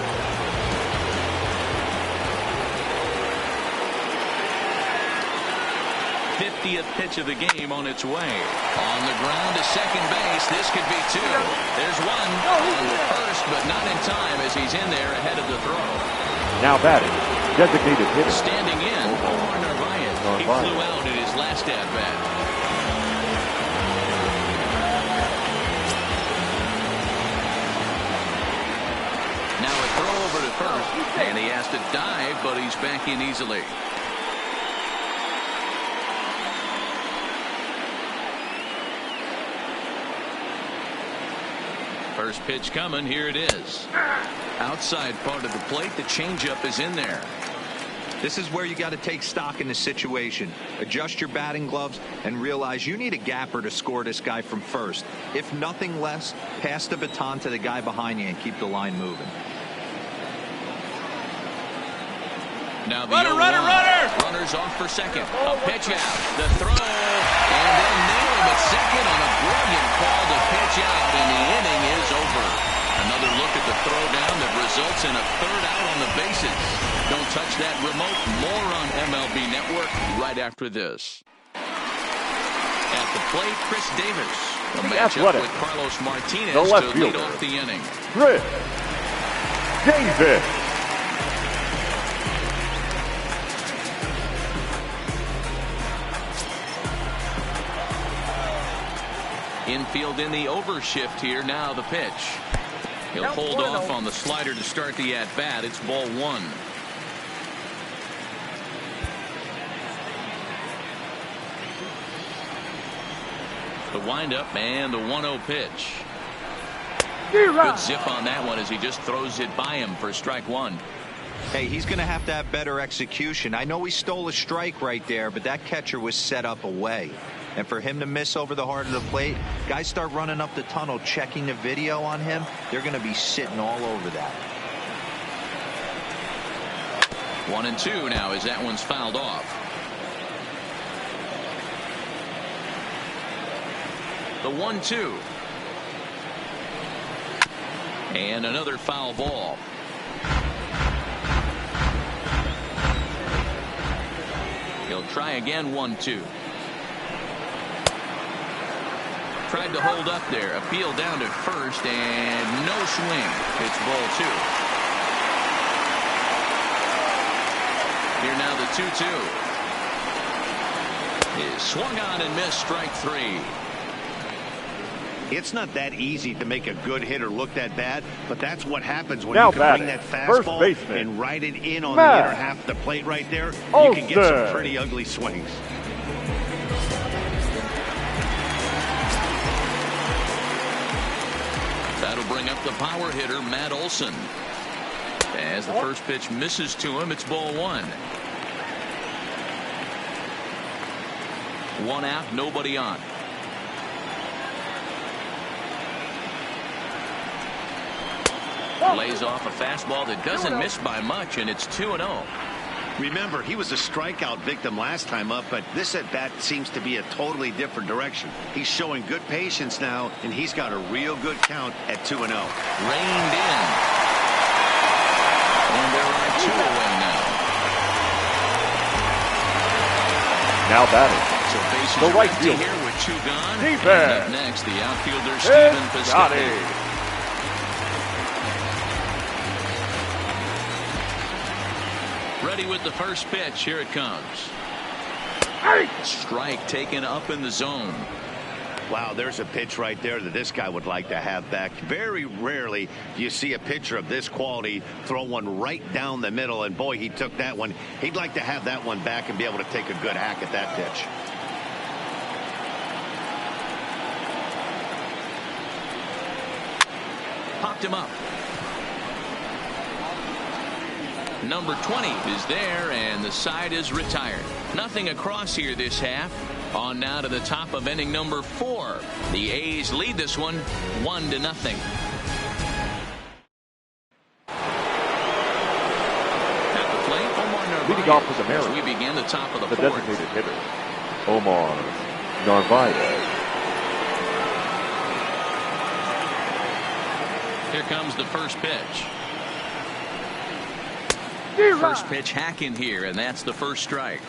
50th pitch of the game on its way. On the ground to second base. This could be two. There's one on the first, but not in time as he's in there ahead of the throw. Now batting, designated hitter. Standing in, Omar Narvaez. He flew out in his last at-bat. Now a throw over to first, and he has to dive, but he's back in easily. First pitch coming. Here it is. Outside part of the plate. The changeup is in there. This is where you got to take stock in the situation. Adjust your batting gloves and realize you need a gapper to score this guy from first. If nothing less, pass the baton to the guy behind you and keep the line moving. Now the runners off for second. A pitch out. The throw. And then nail him at second on a brilliant call to pitch out. And the inning is over. Another look at the throw down that results in a third out on the bases. Don't touch that remote. More on MLB Network right after this. At the plate, Chris Davis. A matchup with Carlos Martinez to lead off the inning. Chris Davis. Infield in the overshift here. Now the pitch. He'll hold off on the slider to start the at-bat. It's ball one. The windup and the 1-0 pitch. Good zip on that one as he just throws it by him for strike one. Hey, he's going to have better execution. I know he stole a strike right there, but that catcher was set up away. And for him to miss over the heart of the plate, guys start running up the tunnel, checking the video on him. They're going to be sitting all over that. 1-2 now as that one's fouled off. The 1-2. And another foul ball. He'll try again. 1-2. Tried to hold up there. Appeal down to first and no swing. It's ball two. Here now the 2-2. Is swung on and missed. Strike three. It's not that easy to make a good hitter look that bad, but that's what happens when now you can bring that fastball and ride it in on the inner half of the plate right there. You can get some pretty ugly swings. That'll bring up the power hitter, Matt Olson. As the first pitch misses to him, it's ball one. One out, nobody on. Lays off a fastball that doesn't miss by much, and it's 2-0. Remember, he was a strikeout victim last time up, but this at-bat seems to be a totally different direction. He's showing good patience now, and he's got a real good count at 2-0. Reined in. And there are two away now. Now batting. So bases the right empty fielder here with two gone. Defense. And up next, the outfielder, Steven Piscotty. Ready with the first pitch. Here it comes. Strike taken up in the zone. Wow, there's a pitch right there that this guy would like to have back. Very rarely do you see a pitcher of this quality throw one right down the middle, and boy, he took that one. He'd like to have that one back and be able to take a good hack at that pitch. Popped him up. Number 20 is there, and the side is retired. Nothing across here this half. On now to the top of inning number 4. The A's lead this one 1-0. At the plate, Omar Narvaez. Leading off with America. As we begin the top of the fourth. Designated hitter, Omar Narvaez. Here comes the first pitch. First pitch hack in here, and that's the first strike.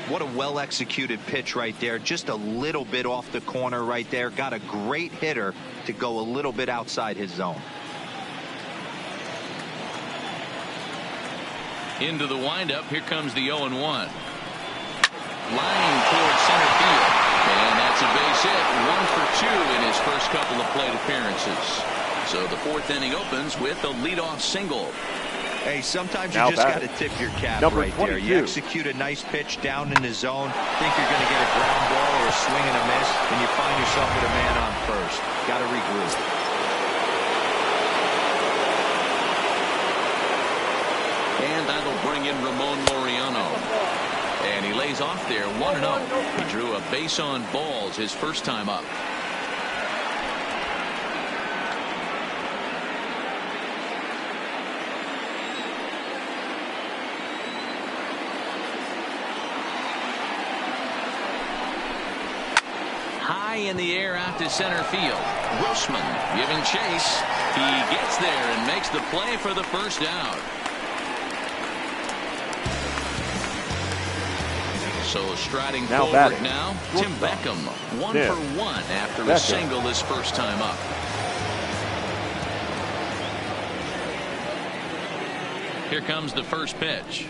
What a well-executed pitch right there. Just a little bit off the corner right there. Got a great hitter to go a little bit outside his zone. Into the windup. Here comes the 0-1. Lining towards center field. And that's a base hit. 1 for 2 in his first couple of plate appearances. So the 4th inning opens with a leadoff single. Hey, sometimes you just got to tip your cap right there. You execute a nice pitch down in the zone, think you're going to get a ground ball or a swing and a miss, and you find yourself with a man on first. Got to regroup. And that'll bring in Ramon Laureano. And he lays off there 1-0. He drew a base on balls his first time up. In the air out to center field. Grossman giving chase. He gets there and makes the play for the first out. So striding forward now, Tim Beckham, 1 for 1 after a single his first time up. Here comes the first pitch.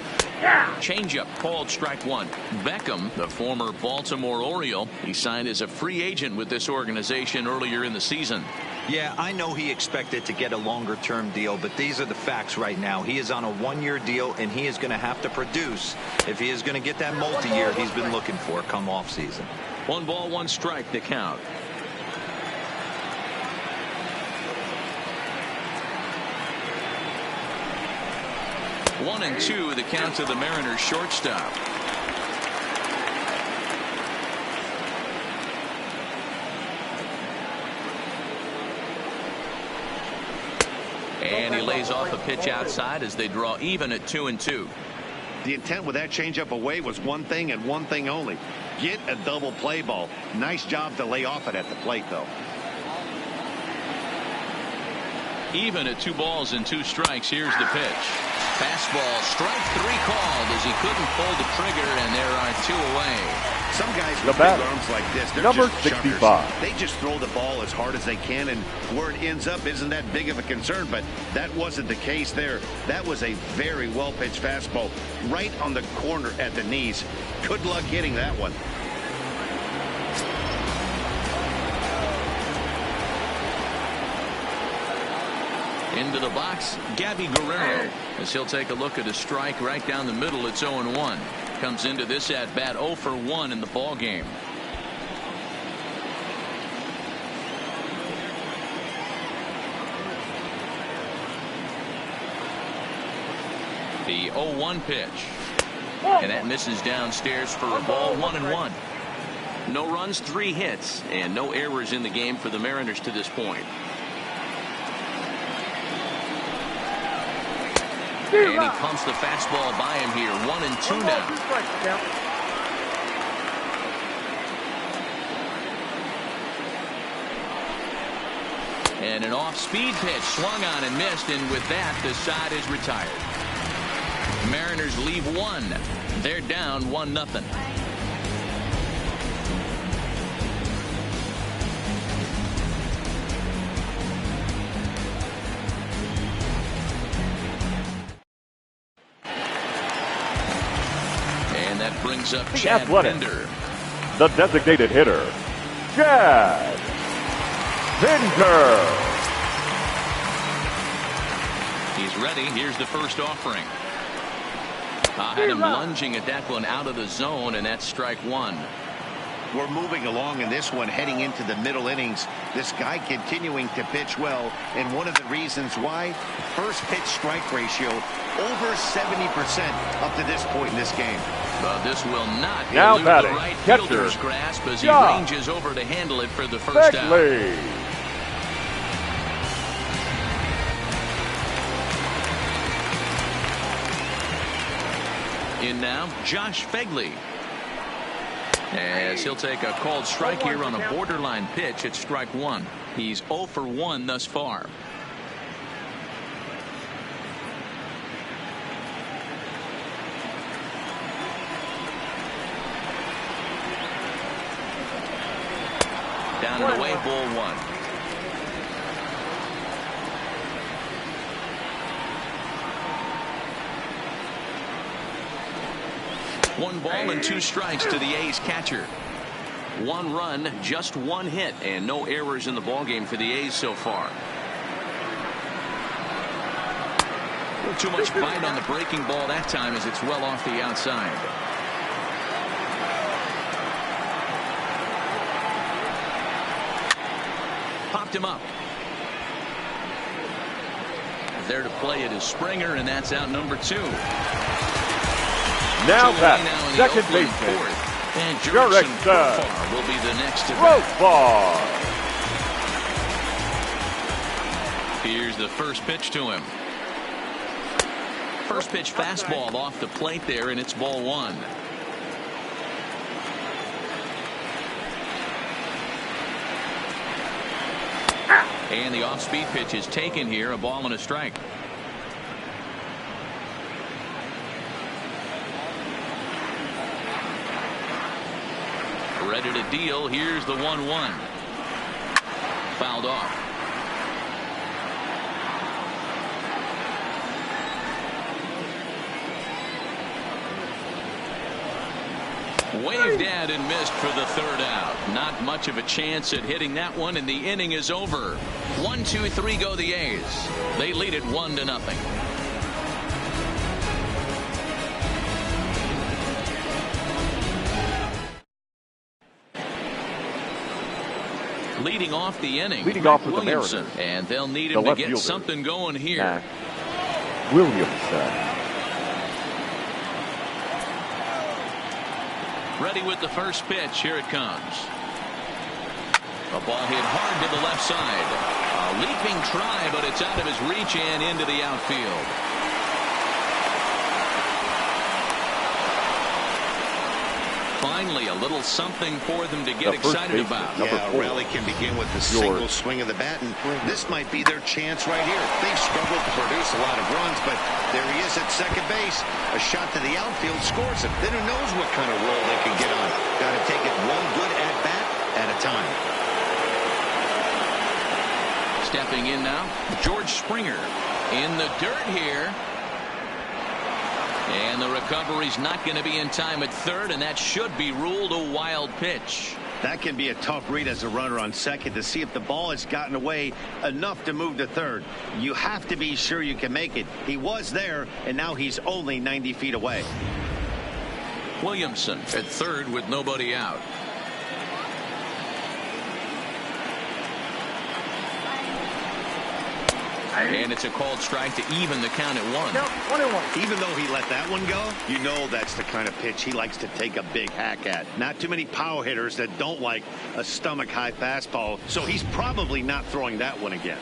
Changeup called strike 1. Beckham, the former Baltimore Oriole, he signed as a free agent with this organization earlier in the season. Yeah, I know he expected to get a longer-term deal, but these are the facts right now. He is on a 1-year deal, and he is going to have to produce if he is going to get that multi-year he's been looking for come off season. 1 ball, 1 strike to count. One and 2 the count to the Mariners shortstop. And he lays off a pitch outside as they draw even at 2-2. The intent with that changeup away was one thing and one thing only. Get a double play ball. Nice job to lay off it at the plate, though. Even at 2 balls and 2 strikes. Here's the pitch. Fastball, strike 3 called as he couldn't pull the trigger, and there are 2 away. Some guys with big arms like this, they're number just 65. chuckers. They just throw the ball as hard as they can, and where it ends up isn't that big of a concern, but that wasn't the case there. That was a very well-pitched fastball right on the corner at the knees. Good luck hitting that one. Into the box, Gabby Guerrero, as he'll take a look at a strike right down the middle. It's 0-1. Comes into this at bat 0 for 1 in the ball game. The 0-1 pitch, and that misses downstairs for a ball. 1-1. No runs, 3 hits, and no errors in the game for the Mariners to this point. And he pumps the fastball by him here. 1-2 now. And an off-speed pitch swung on and missed, and with that, the side is retired. Mariners leave 1. They're down 1-0. Brings up Chad Pinder. The designated hitter, Chad Pinder. He's ready. Here's the first offering. Had him lunging at that one out of the zone, and that's strike 1. We're moving along in this one, heading into the middle innings. This guy continuing to pitch well, and one of the reasons why, first pitch strike ratio over 70% up to this point in this game. But this will not now elude the right fielder's grasp as he ranges over to handle it for the first out. In now, Josh Fegley. As he'll take a called strike here on a borderline pitch at strike 1. He's 0 for 1 thus far. Down and away, ball one. One ball and 2 strikes to the A's catcher. 1 run, just 1 hit, and no errors in the ballgame for the A's so far. Too much bite on the breaking ball that time as it's well off the outside. Popped him up. There to play it is Springer, and that's out number 2. Now back, second baseman, and Jurickson will be the next to bat. Here's the first pitch to him. First pitch fastball off the plate there, and it's ball 1. And the off-speed pitch is taken here, a ball and a strike. Ready to deal. Here's the 1-1. Fouled off. Waved at and missed for the 3rd out. Not much of a chance at hitting that one, and the inning is over. 1, 2, 3 go the A's. They lead it 1-0. Leading off the inning, leading off with Williamson, the Mariners, and they'll need him to get fielder. Something going here. Williamson. Ready with the first pitch. Here it comes. A ball hit hard to the left side. A leaping try, but it's out of his reach and into the outfield. Finally, a little something for them to get excited about. Yeah, a rally can begin with the single swing of the bat, and this might be their chance right here. They've struggled to produce a lot of runs, but there he is at second base. A shot to the outfield scores him. Then who knows what kind of roll they can get on. Got to take it one good at-bat at a time. Stepping in now, George Springer in the dirt here. And the recovery's not going to be in time at third, and that should be ruled a wild pitch. That can be a tough read as a runner on second to see if the ball has gotten away enough to move to third. You have to be sure you can make it. He was there, and now he's only 90 feet away. Williamson at third with nobody out. And it's a called strike to even the count at 1. Even though he let that one go, you know that's the kind of pitch he likes to take a big hack at. Not too many power hitters that don't like a stomach high fastball, so he's probably not throwing that one again.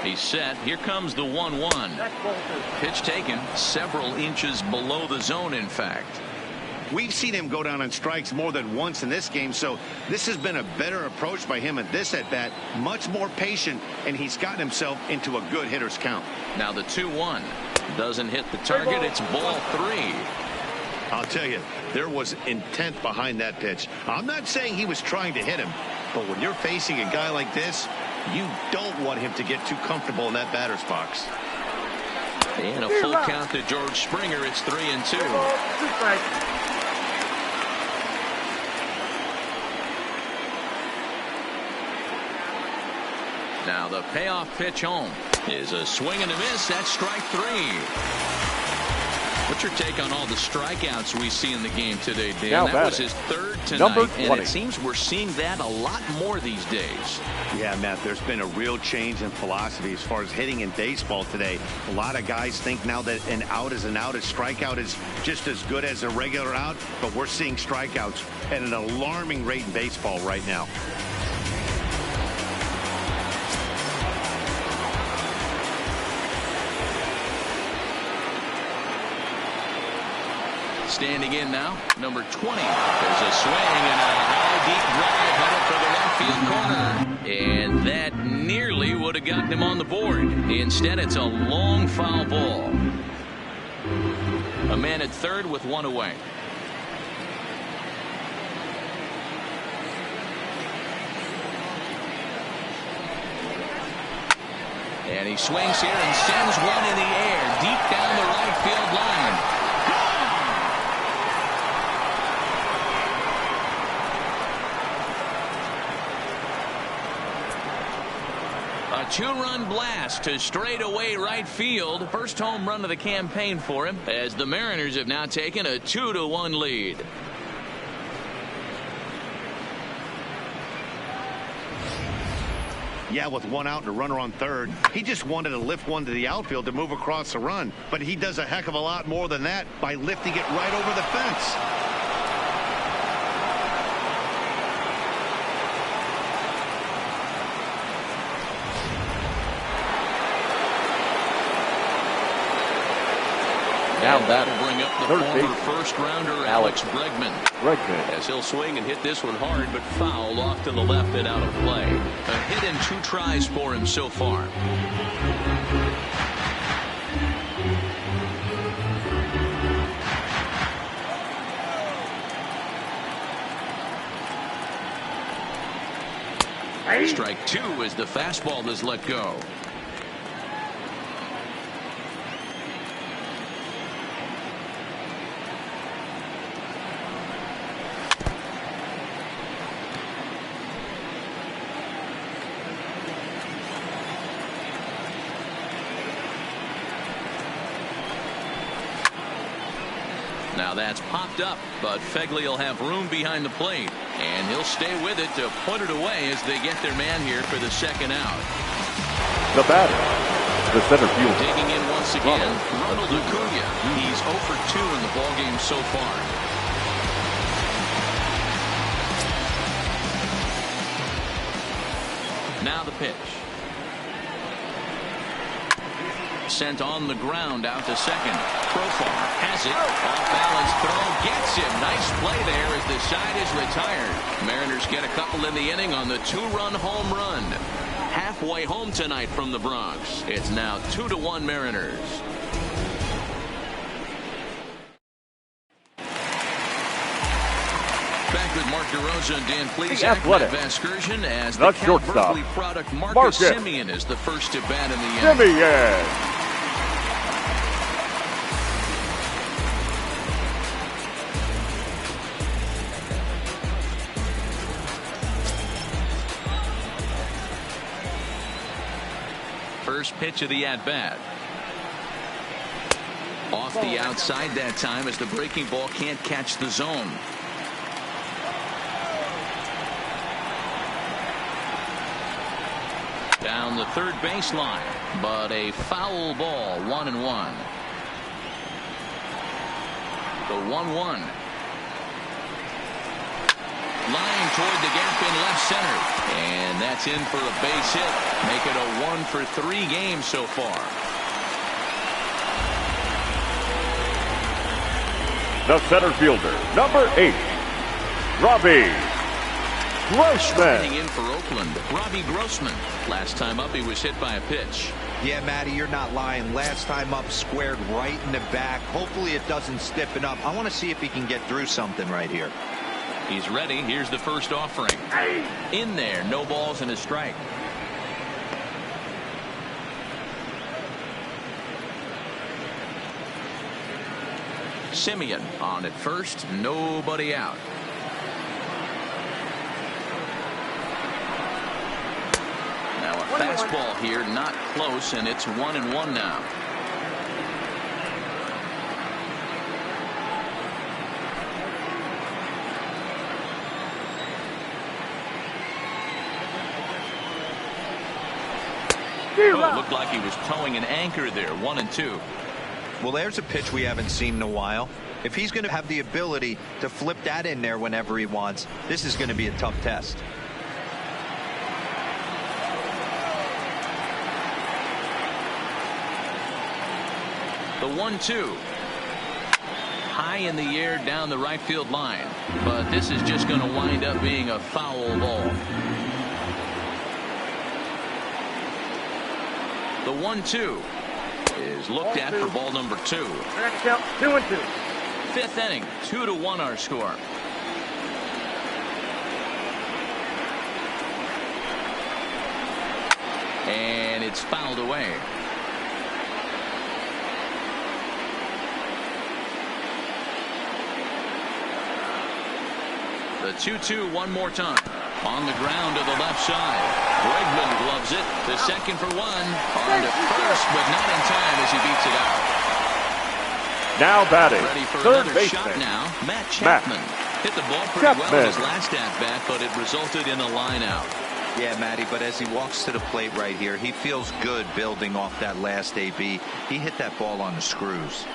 He's set. Here comes the 1-1. Pitch taken several inches below the zone, in fact. We've seen him go down on strikes more than once in this game, so this has been a better approach by him at this at-bat. Much more patient, and he's gotten himself into a good hitter's count. Now the 2-1 doesn't hit the target. It's ball 3. I'll tell you, there was intent behind that pitch. I'm not saying he was trying to hit him, but when you're facing a guy like this, you don't want him to get too comfortable in that batter's box. And a full count to George Springer. It's 3-2. Now the payoff pitch home is a swing and a miss. That's strike 3. What's your take on all the strikeouts we see in the game today, Dan? That was his 3rd tonight, and it seems we're seeing that a lot more these days. Yeah, Matt, there's been a real change in philosophy as far as hitting in baseball today. A lot of guys think now that an out is an out. A strikeout is just as good as a regular out, but we're seeing strikeouts at an alarming rate in baseball right now. Standing in now, number 20. There's a swing and a high, deep drive headed for the left field corner. And that nearly would have gotten him on the board. Instead, it's a long foul ball. A man at third with 1 away. And he swings here and sends one in the air deep down the right field line. A two-run blast to straightaway right field. First home run of the campaign for him, as the Mariners have now taken a 2-1 lead. Yeah, with one out and a runner on third, he just wanted to lift one to the outfield to move across the run. But he does a heck of a lot more than that by lifting it right over the fence. Now that'll bring up the former first-rounder Alex Bregman. As he'll swing and hit this one hard, but fouled off to the left and out of play. A hit and 2 tries for him so far. Strike 2 as the fastball is let go. Now that's popped up, but Fegley will have room behind the plate, and he'll stay with it to put it away as they get their man here for the second out. The batter, the center fielder. Digging in once again, Ronald Acuna. He's 0 for 2 in the ballgame so far. Now the pitch. Sent on the ground out to second. Profar has it. Off balance throw. Gets him. Nice play there as the side is retired. Mariners get a couple in the inning on the 2-run home run. Halfway home tonight from the Bronx. It's now 2-1 Mariners. Back with Mark DeRosa and Dan Plesac. Vasgersian as the Cal Berkeley product. Marcus Semien is the first to bat in the inning. Semien. First pitch of the at-bat. Off the outside that time as the breaking ball can't catch the zone. Down the third baseline, but a foul ball, 1-1. The 1-1. Line toward the gap in left center. And that's in for a base hit. Make it a 1 for 3 game so far. The center fielder, number 8, Robbie Grossman. Starting in for Oakland, Robbie Grossman. Last time up, he was hit by a pitch. Yeah, Matty, you're not lying. Last time up, squared right in the back. Hopefully it doesn't stiffen up. I want to see if he can get through something right here. He's ready. Here's the first offering. In there, no balls and a strike. Semien on at first, nobody out. Now a fastball here, not close, and it's 1-1 now. Oh, looked like he was towing an anchor there. 1-2. Well, there's a pitch we haven't seen in a while. If he's going to have the ability to flip that in there whenever he wants, this is going to be a tough test. The 1-2. High in the air down the right field line. But this is just going to wind up being a foul ball. The 1-2 is looked at for ball number 2. 2-2. Fifth inning, 2-1 our score. And and it's fouled away. The 2-2 one more time. On the ground to the left side. Bregman gloves it. The second for one. On to first, but not in time as he beats it out. Now batting. Ready for third another baseman. shot now. Matt Chapman. Hit the ball pretty well in his last at-bat, but it resulted in a line-out. Yeah, Matty, but as he walks to the plate right here, he feels good building off that last AB. He hit that ball on the screws.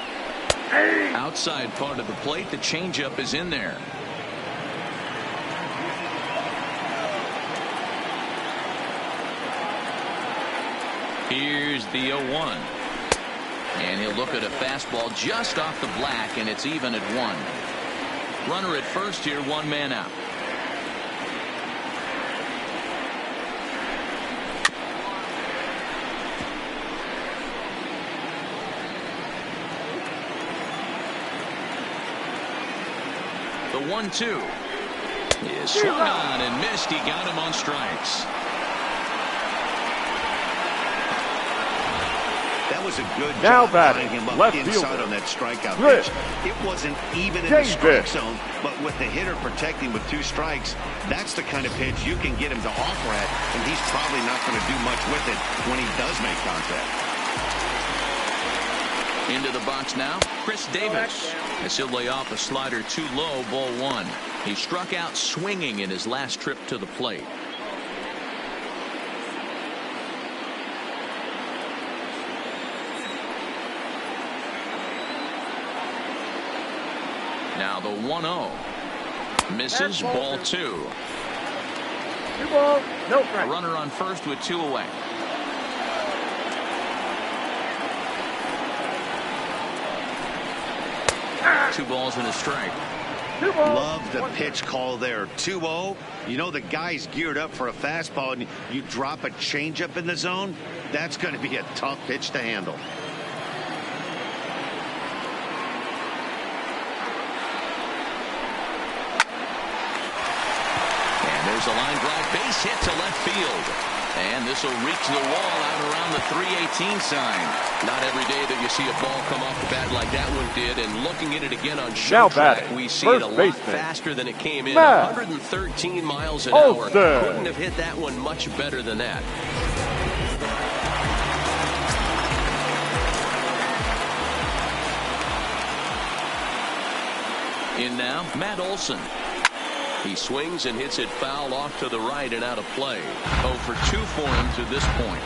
Outside part of the plate, the changeup is in there. Here's the 0-1. And he'll look at a fastball just off the black, and it's even at 1. Runner at first here, one man out. The 1-2 is swung on and missed. He got him on strikes. That was a good now job batting him up left inside fielder on that strikeout Chris pitch. It wasn't even in the strike zone, but with the hitter protecting with 2 strikes, that's the kind of pitch you can get him to offer at, and he's probably not going to do much with it when he does make contact. Into the box now, Chris Davis. As he'll lay off a slider too low, ball 1. He struck out swinging in his last trip to the plate. Now the 1-0 misses, ball 2. 2 balls, no strike. A runner on first with 2 away. Two balls and a strike. Love the pitch call there. 2-0. You know the guy's geared up for a fastball, and you drop a changeup in the zone. That's going to be a tough pitch to handle. There's a line drive base hit to left field. And this will reach the wall out around the 318 sign. Not every day that you see a ball come off the bat like that one did. And looking at it again on show track, we see it a lot faster than it came in. 113 miles an hour. Couldn't have hit that one much better than that. In now, Matt Olson. He swings and hits it foul off to the right and out of play. 0 for 2 for him to this point.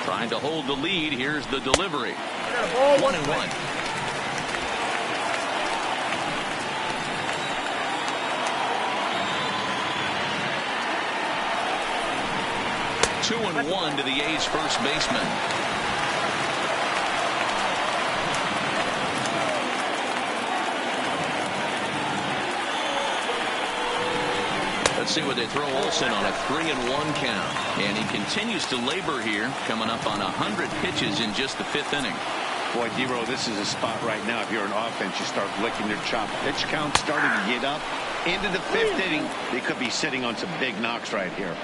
Trying to hold the lead. Here's the delivery. 1-1. 2-1 to the A's first baseman. Let's see what they throw Olson on a 3-1 count. And he continues to labor here, coming up on 100 pitches in just the 5th inning. Boy, D-Row, this is a spot right now. If you're an offense, you start licking your chopped pitch count, starting to get up into the 5th inning. They could be sitting on some big knocks right here.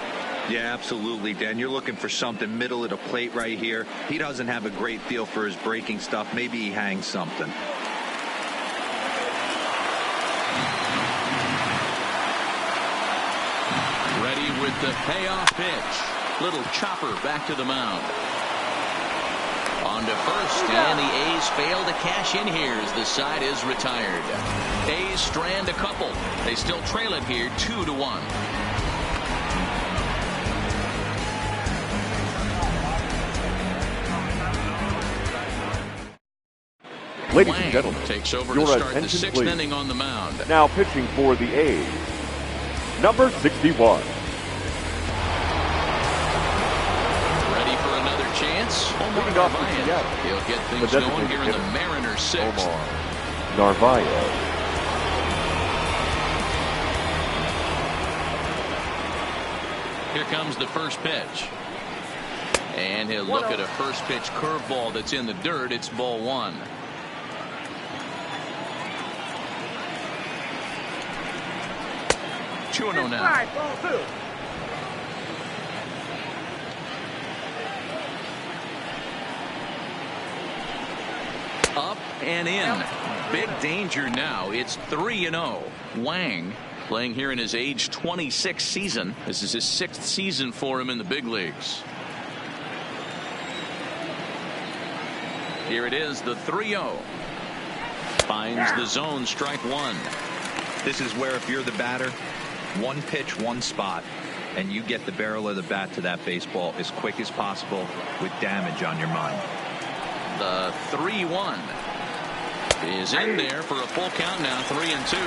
Yeah, absolutely, Dan. You're looking for something middle of the plate right here. He doesn't have a great feel for his breaking stuff. Maybe he hangs something. Ready with the payoff pitch. Little chopper back to the mound. On to first, and the A's fail to cash in here as the side is retired. A's strand a couple. They still trail it here 2-1. Ladies and gentlemen, takes over to your start the attention 6th please. inning on the mound. Now pitching for the A's, number 61. Ready for another chance? Leading off for Seattle. He'll get things going here in the Mariners 6th. Narvaez. Here comes the first pitch. And he'll look at a first pitch curveball that's in the dirt. It's ball one. Two and 0 now. Up and in. Big danger now. It's 3-0. Wang playing here in his age 26 season. This is his 6th season for him in the big leagues. Here it is, the 3-0. Finds the zone, strike one. This is where if you're the batter, one pitch, one spot, and you get the barrel of the bat to that baseball as quick as possible with damage on your mind. The 3-1 is in there for a full count now. 3-2.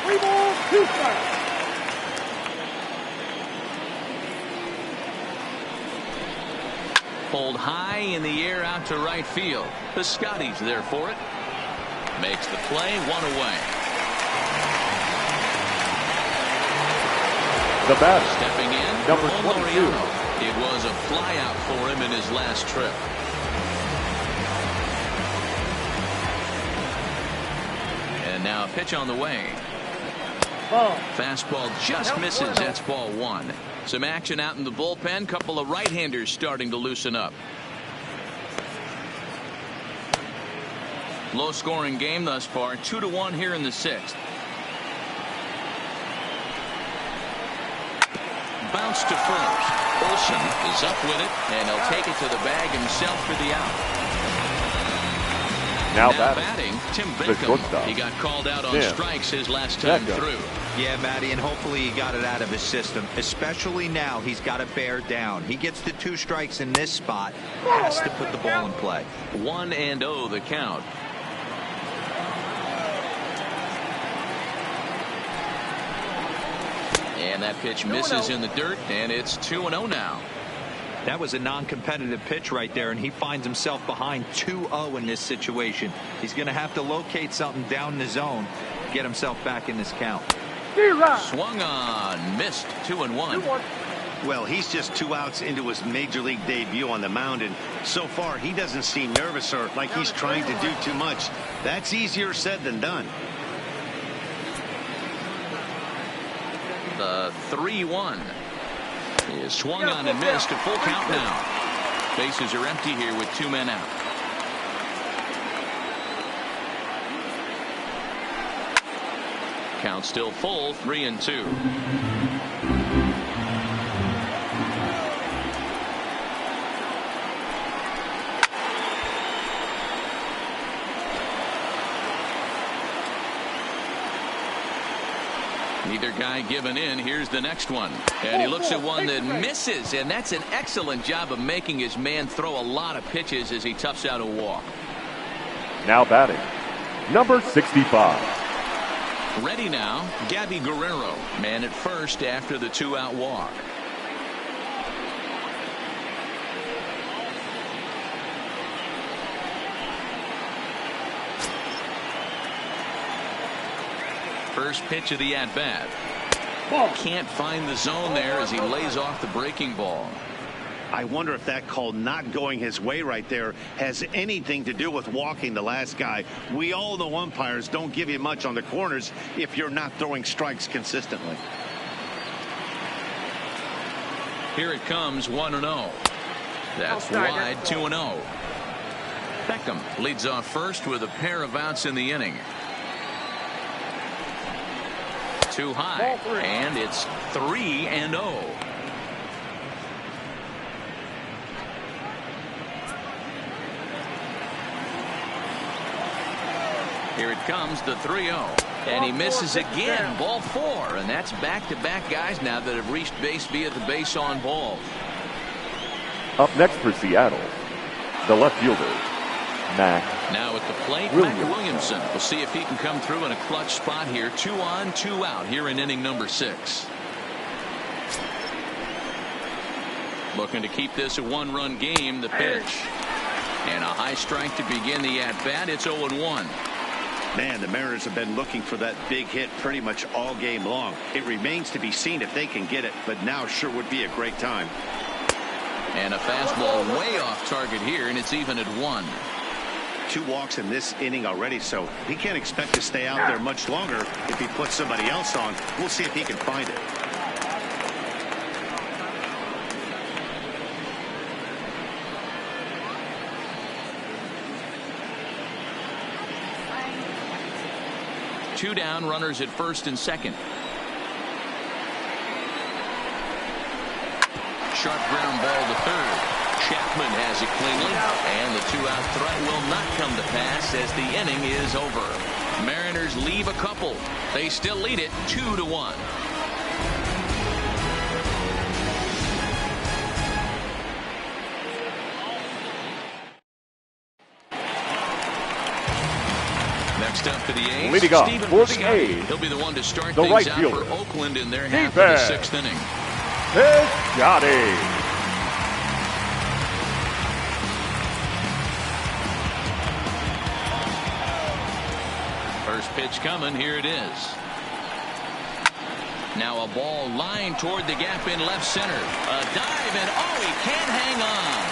3 balls, 2 strikes. Pulled high in the air out to right field. Piscotty's there for it. Makes the play, 1 away. The batter, stepping in, number 22. It was a flyout for him in his last trip. And now a pitch on the way. Fastball just misses. That's ball one. Some action out in the bullpen. Couple of right-handers starting to loosen up. Low-scoring game thus far. 2-1 here in the 6th. Bounce to first. Olsen is up with it, and he'll take it to the bag himself for the out. Now batting, Tim Beckham. He got called out on strikes his last time through. Yeah, Matty, and hopefully he got it out of his system. Especially now, he's got to bear down. He gets the 2 strikes in this spot. Has to put the ball in play. 1-0 the count. And that pitch misses in the dirt, and it's 2-0 now. That was a non-competitive pitch right there, and he finds himself behind 2-0 in this situation. He's going to have to locate something down the zone, get himself back in this count. Swung on, missed. 2-1. Well, he's just 2 outs into his major league debut on the mound, and so far he doesn't seem nervous or like he's trying to do too much. That's easier said than done. The 3-1 is swung on and missed. A full count now. Bases are empty here with 2 men out. Count still full. 3-2. Neither guy giving in. Here's the next one. And he looks at one that misses. And that's an excellent job of making his man throw a lot of pitches as he toughs out a walk. Now batting, number 65. Ready now, Gabby Guerrero. Man at first after the 2-out walk. First pitch of the at-bat. Can't find the zone there as he lays off the breaking ball. I wonder if that call not going his way right there has anything to do with walking the last guy. We all know umpires don't give you much on the corners if you're not throwing strikes consistently. Here it comes, 1-0. That's wide, 2-0. Beckham leads off first with a pair of outs in the inning. Too high, and it's 3-0. Here it comes, the 3-0, and he misses again. Ball 4, and that's back-to-back guys now that have reached base via the base on ball. Up next for Seattle, the left fielder, Mac. Now at the plate, Mac Williamson. We'll see if he can come through in a clutch spot here. 2 on, 2 out here in inning number 6. Looking to keep this a 1-run game. The pitch. And a high strike to begin the at-bat. It's 0-1. Man, the Mariners have been looking for that big hit pretty much all game long. It remains to be seen if they can get it, but now sure would be a great time. And a fastball way off target here, and it's even at 1. 2 walks in this inning already, so he can't expect to stay out there much longer if he puts somebody else on. We'll see if he can find it. Two down, runners at first and second. Sharp ground ball to third. Chapman has it cleanly, and the 2-out threat will not come to pass as the inning is over. Mariners leave a couple. They still lead it 2-1. Next up for the A's, leading off Stephen for the Piscotty. A's, He'll be the one to start the things right out fielder, for Oakland in their half of the 6th inning. Piscotty. First pitch coming. Here it is. Now a ball lined toward the gap in left center. A dive, and oh, he can't hang on.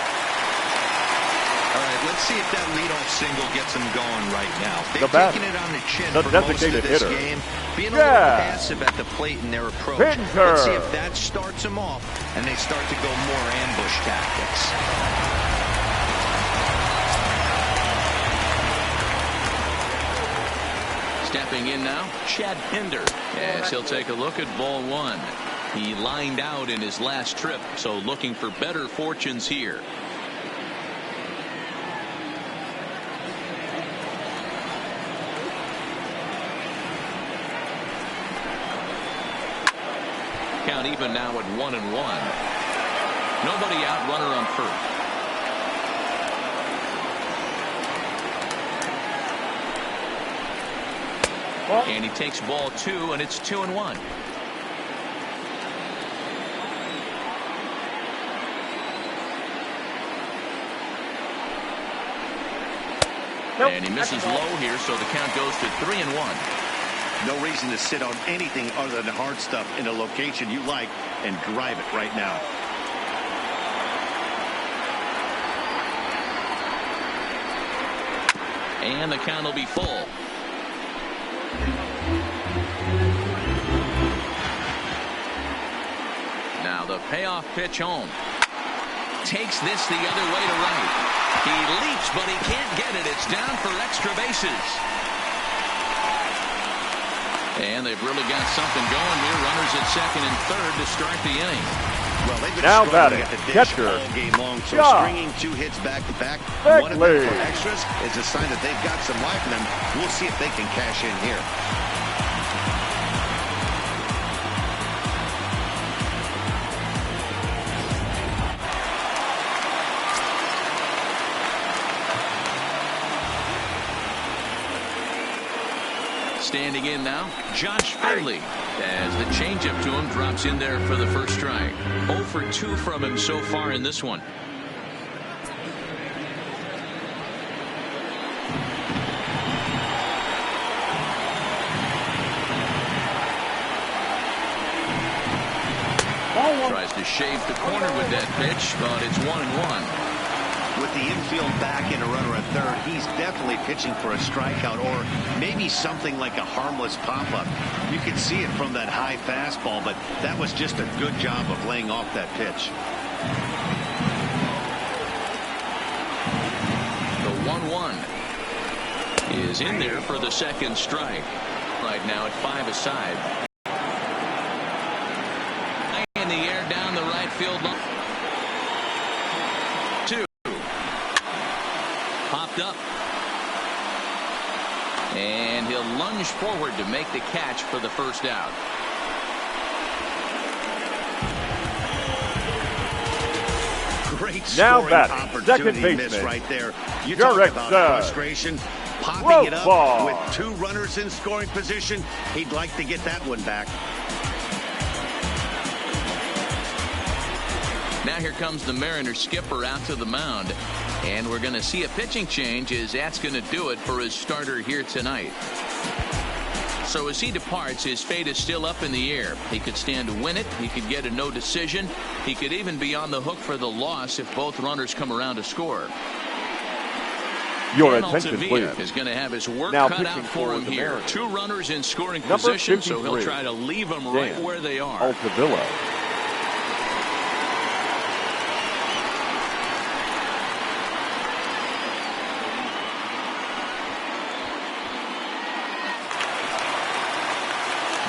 All right, let's see if that leadoff single gets him going right now. They've taken it on the chin the for most of this hitter. game, being a little passive at the plate in their approach. Let's see if that starts them off, and they start to go more ambush tactics. Stepping in now, Chad Pinder, as he'll take a look at ball 1. He lined out in his last trip, so looking for better fortunes here. Count even now at 1-1. Nobody out, runner on first. And he takes ball 2, and it's 2-1. And he misses low here, so the count goes to 3-1. No reason to sit on anything other than hard stuff in a location you like and drive it right now. And the count will be full. Now the payoff pitch home. Takes this the other way to right. He leaps, but he can't get it. It's down for extra bases. And they've really got something going here. Runners at second and third to start the inning. Well, they've been now struggling batting, at the dish catcher, all game long, so stringing 2 hits back to back, one of them for extras, is a sign that they've got some life in them. We'll see if they can cash in here. Standing in now, Josh Finley, as the changeup to him drops in there for the first strike. 0 for 2 from him so far in this one. Tries to shave the corner with that pitch, but it's 1-1. With the infield back and a runner at third, he's definitely pitching for a strikeout or maybe something like a harmless pop-up. You can see it from that high fastball, but that was just a good job of laying off that pitch. The 1-1 is in there for the second strike. Right now at 5 aside. In the air down the right field line. Popped up. And he'll lunge forward to make the catch for the first out. Great scoring opportunity miss right there. You talk about frustration. Popping it up with 2 runners in scoring position. He'd like to get that one back. Now here comes the Mariners skipper out to the mound. And we're going to see a pitching change as that's going to do it for his starter here tonight. So as he departs, his fate is still up in the air. He could stand to win it. He could get a no decision. He could even be on the hook for the loss if both runners come around to score. Your attention, please. Is going to have his work Now cut out for him here. Mariners. 2 runners in scoring Number position, so 53, he'll try to leave them right where they are. Altavilla.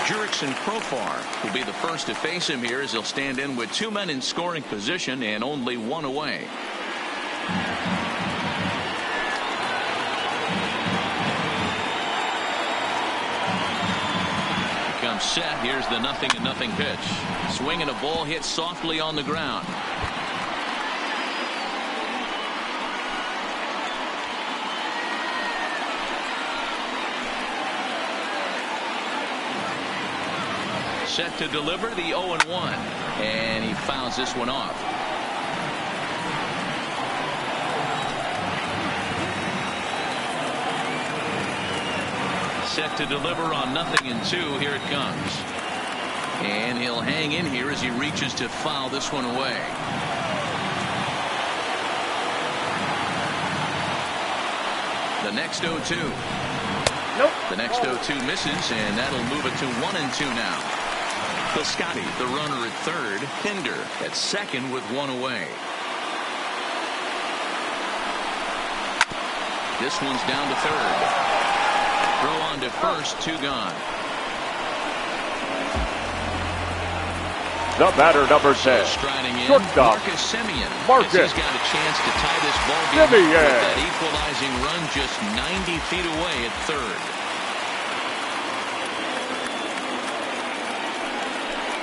Jurickson Profar will be the first to face him here as he'll stand in with 2 men in scoring position and only 1 away. Comes set. Here's the 0-0 pitch. Swing and a ball hit softly on the ground. Set to deliver the 0-1, and he fouls this one off. Set to deliver on 0-2. Here it comes, and he'll hang in here as he reaches to foul this one away. The next 0-2. Nope. The next 0-2 misses, and that'll move it to 1-2 now. Piscotti, the runner at third. Pinder at second with 1 away. This one's down to third. Throw on to first, 2 gone. The batter, number 10. Striding in, Shortstop. Marcus Semien. Marcus. He's got a chance to tie this ball game Semien. with that equalizing run just 90 feet away at third.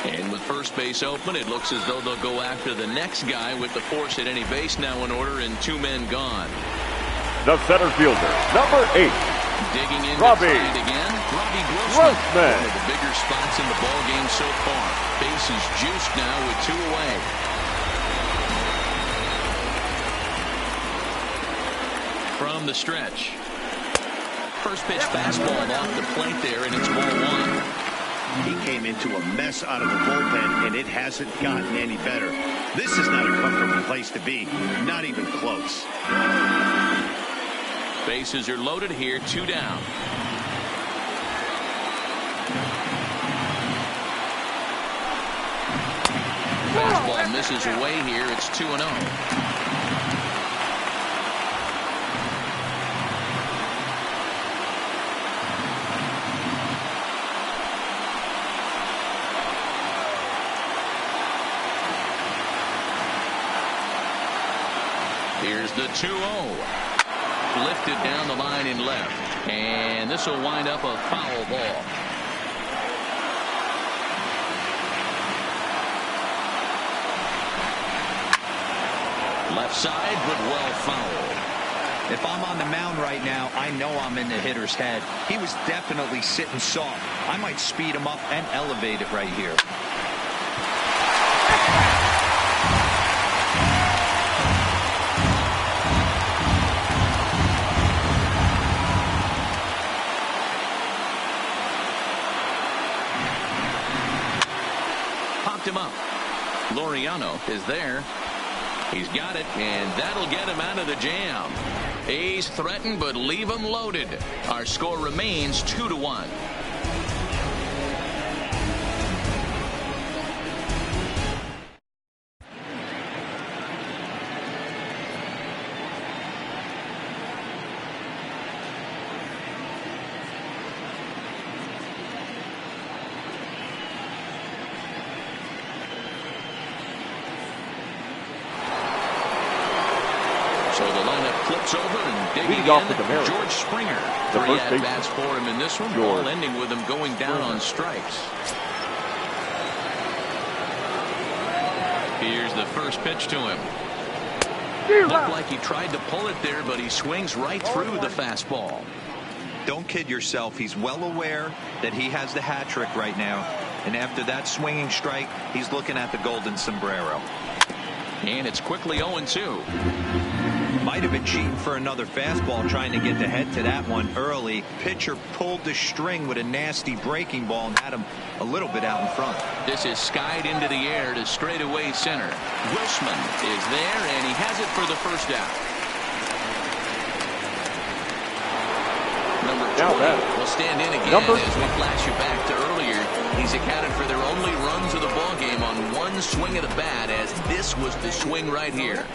And with first base open, it looks as though they'll go after the next guy with the force at any base now in order and 2 men gone. The center fielder, number 8. Digging in Robbie. to try it again. Robbie Grossman. Grossman. One of the bigger spots in the ball game so far. Base is juiced now with 2 away. From the stretch. First pitch fastball off the plate there, and it's ball 1. He came into a mess out of the bullpen, and it hasn't gotten any better. This is not a comfortable place to be, not even close. Bases are loaded here, 2 down. Fastball misses away here. It's 2-0. Here's the 2-0. Lifted down the line in left. And this will wind up a foul ball. Left side, but well fouled. If I'm on the mound right now, I know I'm in the hitter's head. He was definitely sitting soft. I might speed him up and elevate it right here. Him up. Laureano is there. He's got it, and that'll get him out of the jam. A's threatened, but leave him loaded. Our score remains 2-1. So the lineup flips over and digging off with the Mariners. George Springer. The 3 first at-bats for him in this one. George. Ball ending with him going down on strikes. Here's the first pitch to him. Looked like he tried to pull it there, but he swings right through the fastball. Don't kid yourself. He's well aware that he has the hat trick right now. And after that swinging strike, he's looking at the golden sombrero. And it's quickly 0-2. Might have been cheating for another fastball, trying to get the head to that one early. Pitcher pulled the string with a nasty breaking ball and had him a little bit out in front. This is skied into the air to straightaway center. Wilsman is there, and he has it for the first out. Number 20 will stand in again as we flash you back to earlier. He's accounted for their only runs of the ball game on one swing of the bat, as this was the swing right here.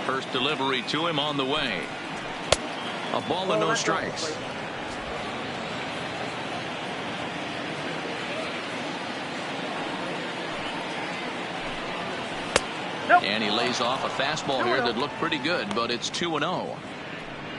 First delivery to him on the way. A ball and no strikes. And he lays off a fastball here that looked pretty good, but it's 2-0.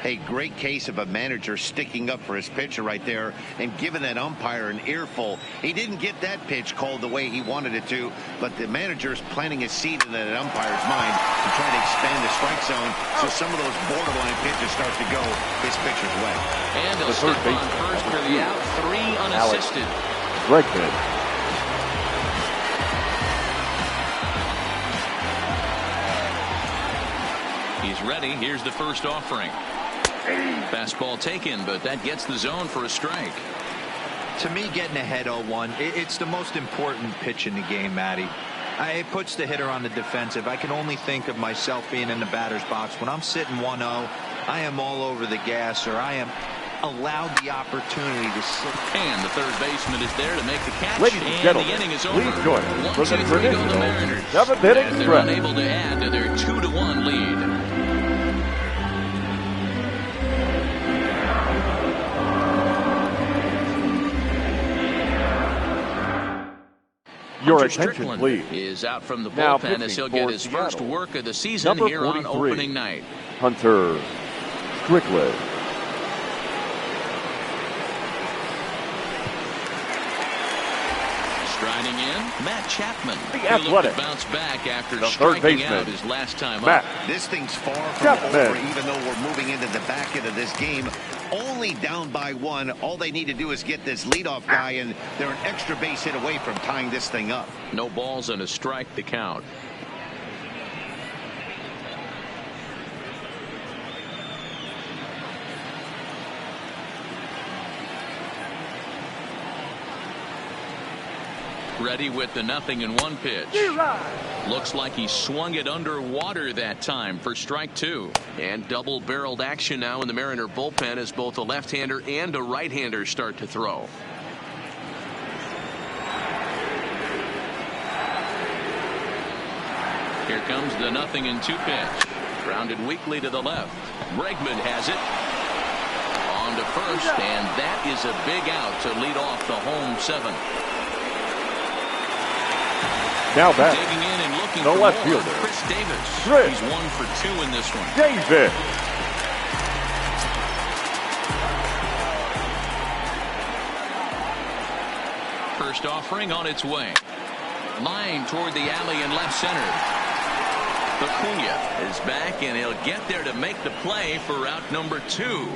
A great case of a manager sticking up for his pitcher right there and giving that umpire an earful. He didn't get that pitch called the way he wanted it to, but the manager's planting a seed in that umpire's mind to try to expand the strike zone so some of those borderline pitches start to go his pitcher's way. And he'll step on first for the out. 3 unassisted. Bregman. He's ready. Here's the first offering. Fastball taken, but that gets the zone for a strike. To me, getting ahead 0-1, it's the most important pitch in the game, Matty. It puts the hitter on the defensive. I can only think of myself being in the batter's box. When I'm sitting 1-0, I am all over the gas, or I am allowed the opportunity to slip. And the third baseman is there to make the catch. Ladies and gentlemen, the inning is over. please join us for the 1-2-3 go the traditional Mariners. 7th inning As they're stretch. unable to add to their 2-1 lead. Your Hunter attention, Strickland please. is out from the Now bullpen as he'll get his Seattle. first work of the season Number here on 43, opening night. Hunter Strickland. Striding in, Matt Chapman. The He'll look Athletic. to bounce back after The third striking baseman. out his last time Matt up. This thing's far from Chapman. over, even though we're moving into the back end of this game. Only down by 1. All they need to do is get this leadoff guy, and they're an extra base hit away from tying this thing up. No balls and a strike to count. Ready with the 0-1 pitch. Looks like he swung it underwater that time for strike 2. And double-barreled action now in the Mariner bullpen as both a left-hander and a right-hander start to throw. Here comes the 0-2 pitch. Grounded weakly to the left. Bregman has it. On to first, and that is a big out to lead off the home 7th. Now back. Digging in and looking The for left more. fielder. Chris Davis. Chris. He's 1 for 2 in this one. Davis. First offering on its way. Line toward the alley in left center. Acuna is back, and he'll get there to make the play for out number 2.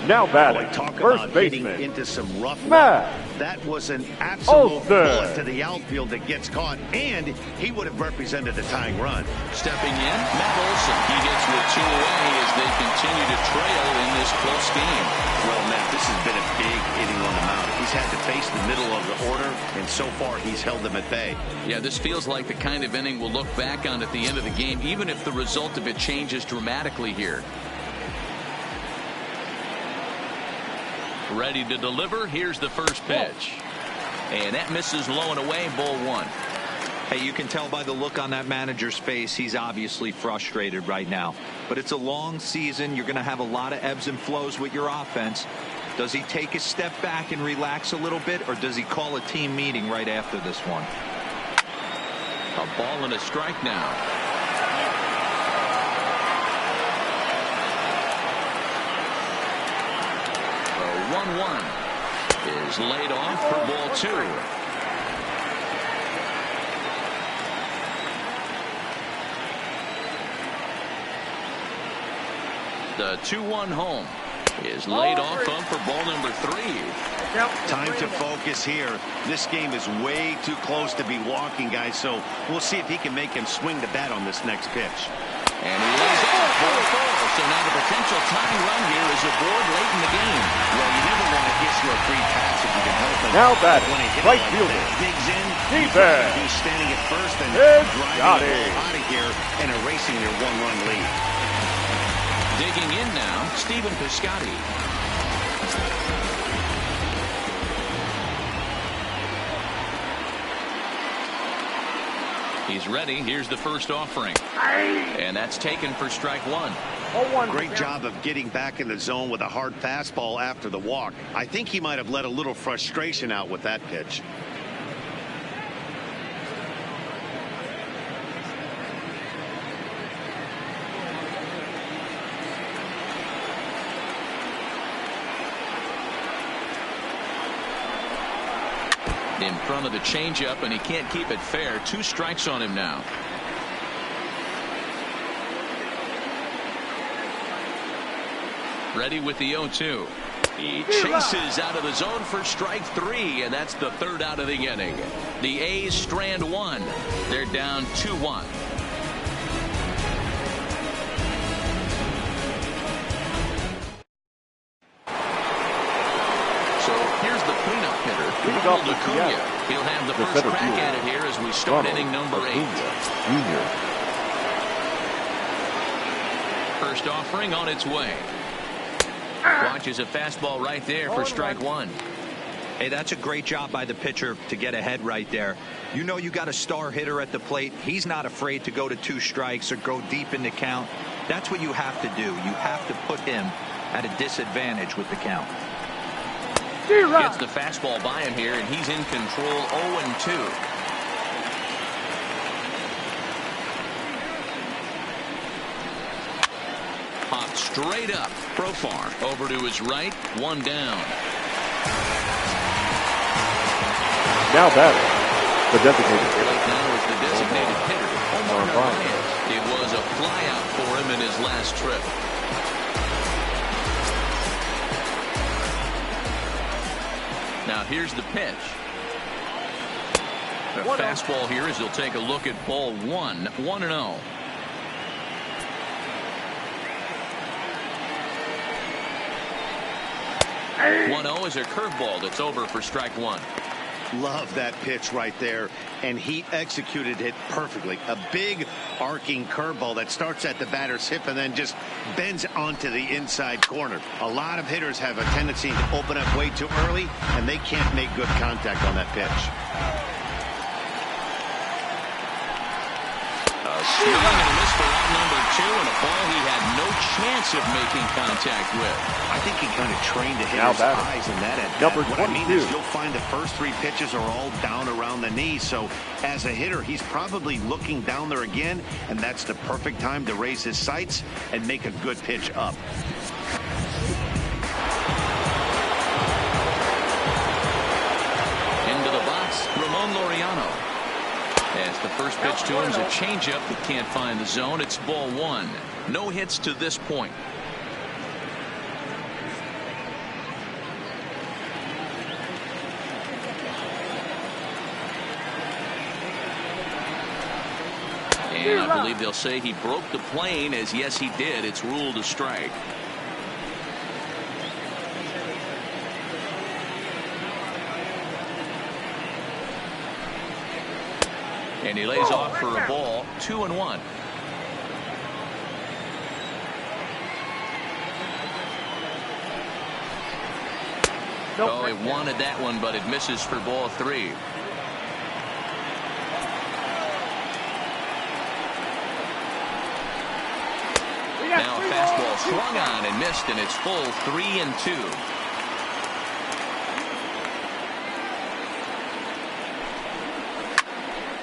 Now batting. Talk First about hitting baseman. into some rough Matt weather. That was an absolute Olson. bullet to the outfield that gets caught, and he would have represented the tying run. Stepping in, Matt Olson. He hits with 2 away as they continue to trail in this close game. Well, Matt, this has been a big inning on the mound. He's had to face the middle of the order, and so far he's held them at bay. Yeah, this feels like the kind of inning we'll look back on at the end of the game, even if the result of it changes dramatically here. Ready to deliver. Here's the first pitch. And that misses low and away, ball 1. Hey, you can tell by the look on that manager's face, he's obviously frustrated right now. But it's a long season. You're going to have a lot of ebbs and flows with your offense. Does he take a step back and relax a little bit, or does he call a team meeting right after this one? A ball and a strike now. 1-1 is laid off for ball 2. The 2-1 home. is laid off of for ball number 3. Time to focus here. This game is way too close to be walking, guys, so we'll see if he can make him swing the bat on this next pitch. And he lays off for a ball. So now the potential tying run here is aboard late in the game. Well, you never want to issue a free pass if you can help it. Now batting, when a hitter right like fielder, that digs in, defense. he's standing at first and driving Scotty. the ball out of here and erasing your one-run lead. Digging in now, Stephen Piscotty. He's ready. Here's the first offering. And that's taken for strike 1. Great job of getting back in the zone with a hard fastball after the walk. I think he might have let a little frustration out with that pitch. In front of the changeup, and he can't keep it fair. 2 strikes on him now. Ready with the 0-2. He chases out of the zone for strike 3, and that's the 3rd out of the inning. The A's strand 1. They're down 2-1. He'll have the first crack at it here as we start inning number 8. Junior. First offering on its way. Watches a fastball right there for strike 1. Hey, that's a great job by the pitcher to get ahead right there. You know you got a star hitter at the plate. He's not afraid to go to 2 strikes or go deep in the count. That's what you have to do. You have to put him at a disadvantage with the count. Gets the fastball by him here, and he's in control. 0-2. Popped straight up. Profar over to his right. 1 down. Now batting, the designated hitter. Right now is the designated hitter, Omar Narvaez. It was a flyout for him in his last trip. Now here's the pitch. The fastball here as he'll take a look at ball 1. 1-0. Is a curveball that's over for strike 1. Love that pitch right there, and he executed it perfectly. A big arcing curveball that starts at the batter's hip and then just bends onto the inside corner. A lot of hitters have a tendency to open up way too early, and they can't make good contact on that pitch. Swing and a miss for out number 2, and a ball he had no chance of making contact with. I think he kind of trained to hit his eyes in that at bat. What I mean is you'll find the first 3 pitches are all down around the knee, so as a hitter he's probably looking down there again, and that's the perfect time to raise his sights and make a good pitch up. Into the box, Ramon Laureano. As the first pitch to him is a changeup that can't find the zone. It's ball 1. No hits to this point. And I believe they'll say he broke the plane, as yes he did. It's ruled a strike. And he lays off for a ball. 2-1. Oh, he wanted that one, but it misses for ball 3. Now a fastball swung on and missed, and it's full 3-2.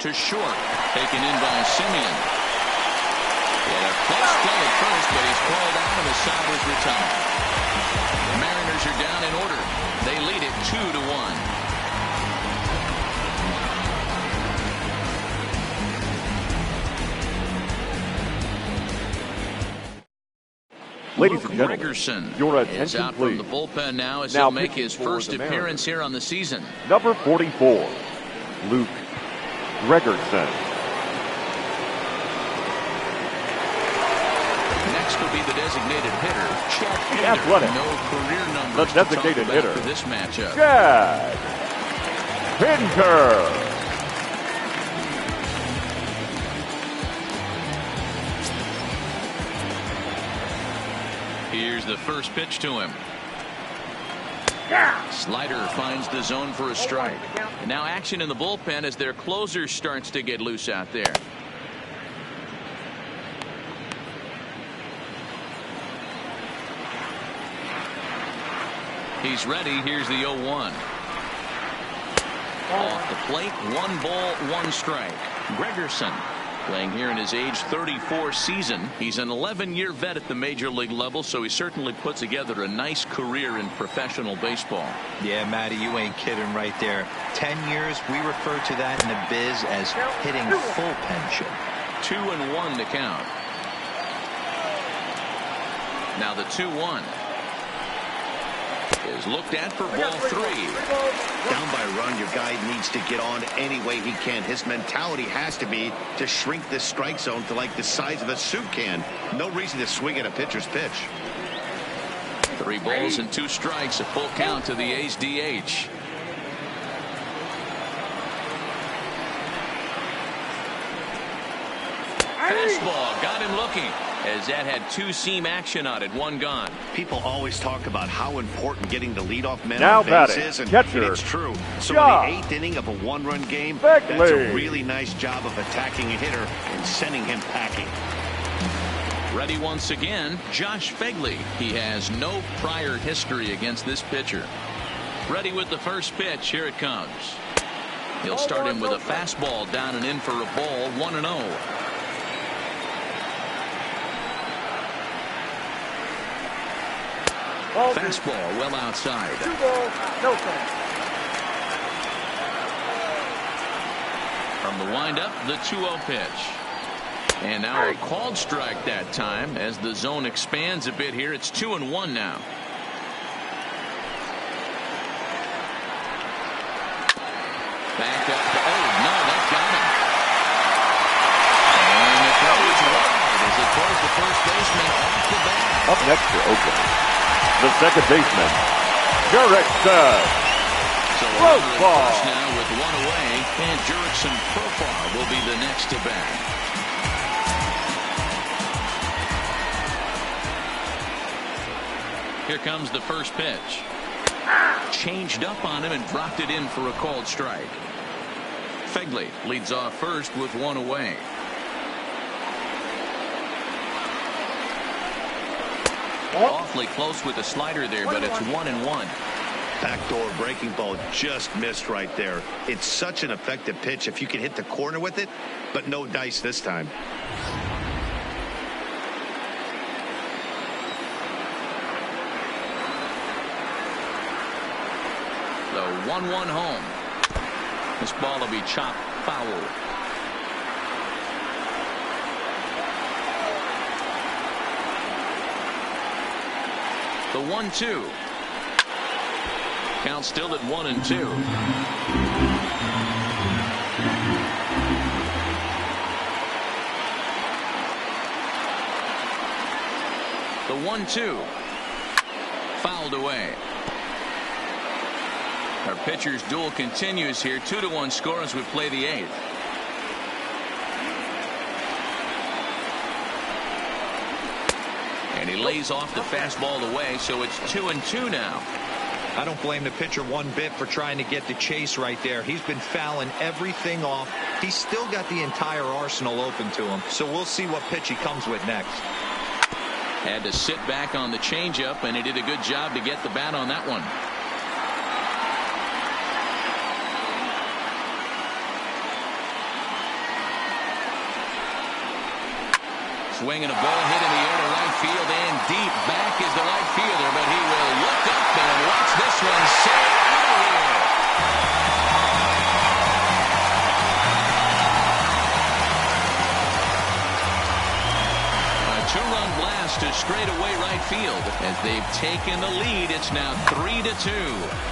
To short, taken in by Simeon. And a close play at first, but he's called out and the side was retired. The Mariners are down in order. They lead it 2-1. Ladies and gentlemen, Gregerson your is attention, out please. from the bullpen now as Now he'll make pitching his for first the Mariners, appearance here on the season. number 44, Luke Gregerson. Next will be the designated hitter, Chad The Pinder. athletic. No career numbers The to talk designated about hitter, for this matchup. Chad Pinder. Here's the first pitch to him. Slider finds the zone for a strike. And now action in the bullpen as their closer starts to get loose out there. He's ready. Here's the 0-1. Off the plate, 1 ball, 1 strike. Gregerson playing here in his age 34 season. He's an 11-year vet at the major league level, so he certainly put together a nice career in professional baseball. Yeah, Matty, you ain't kidding right there. 10 years, we refer to that in the biz as hitting full pension. 2-1 to count. Now the 2-1 is looked at for ball 3. Down by a run, your guy needs to get on any way he can. His mentality has to be to shrink this strike zone to like the size of a soup can. No reason to swing at a pitcher's pitch. 3 balls and 2 strikes, a full count to the A's DH. Fastball got him looking, as that had 2-seam action on it, 1 gone. People always talk about how important getting the leadoff man Now on base batting, is, and catcher, it's true. So Josh in the 8th inning of a 1-run game, Begley. that's a really nice job of attacking a hitter and sending him packing. Ready once again, Josh Begley. He has no prior history against this pitcher. Ready with the first pitch. Here it comes. He'll start him with a fastball down and in for a ball, 1-0. Fastball well outside. 2 balls, no strikes. From the windup, the 2-0 pitch. And now a called strike that time as the zone expands a bit here. It's 2-1 now. Back up. Oh, no, that got him. And the throw is wide as it throws the first baseman off the bat. Up next for Oakland, the second baseman, Jurickson. So Profar first now with 1 away, and Jurickson Profar will be the next to bat. Here comes the first pitch. Changed up on him and dropped it in for a called strike. Begley leads off first with 1 away. Awfully close with the slider there, but it's 1-1. Backdoor breaking ball just missed right there. It's such an effective pitch if you can hit the corner with it, but no dice this time. The 1-1 home. This ball will be chopped foul. The 1-2. Count still at 1-2. The 1-2. Fouled away. Our pitcher's duel continues here. 2-1 score as we play the 8th. And he lays off the fastball away, so it's 2-2 now. I don't blame the pitcher one bit for trying to get the chase right there. He's been fouling everything off. He's still got the entire arsenal open to him. So we'll see what pitch he comes with next. Had to sit back on the changeup, and he did a good job to get the bat on that one. Swinging a ball hit in the air to right field and deep. Back is the right fielder, but he will look up and watch this one sail out of here. A two-run blast to straightaway right field. As they've taken the lead, it's now 3-2.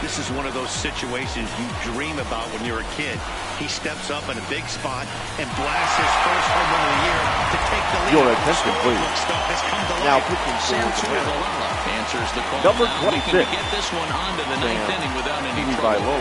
This is one of those situations you dream about when you're a kid. He steps up in a big spot and blasts his first home run of the year to take the lead. Your attention, please. Now pitching Santucci answers the call. Number now 26. looking to get this one onto the ninth inning without any trouble.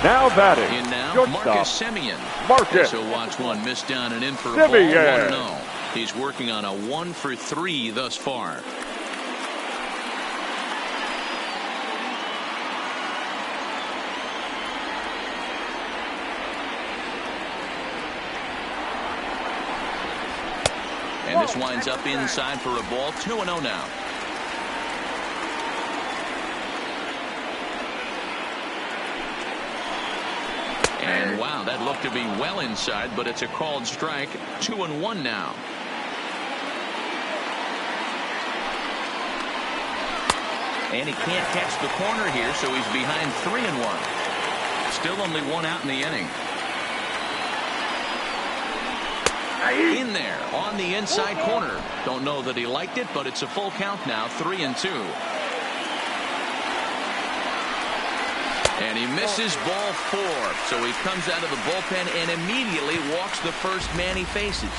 Now batting, in now, shortstop, Marcus Semien. Marcus. So watch one miss down and in for a Semien. ball, 1-0. He's working on a 1-for-3 thus far. And this winds up inside for a ball, 2-0 now. And wow, that looked to be well inside, but it's a called strike. 2-1 now. And he can't catch the corner here, so he's behind 3-1. Still only one out in the inning. In there on the inside corner. Don't know that he liked it, but it's a full count now, 3-2. And he misses ball 4. So he comes out of the bullpen and immediately walks the first man he faces.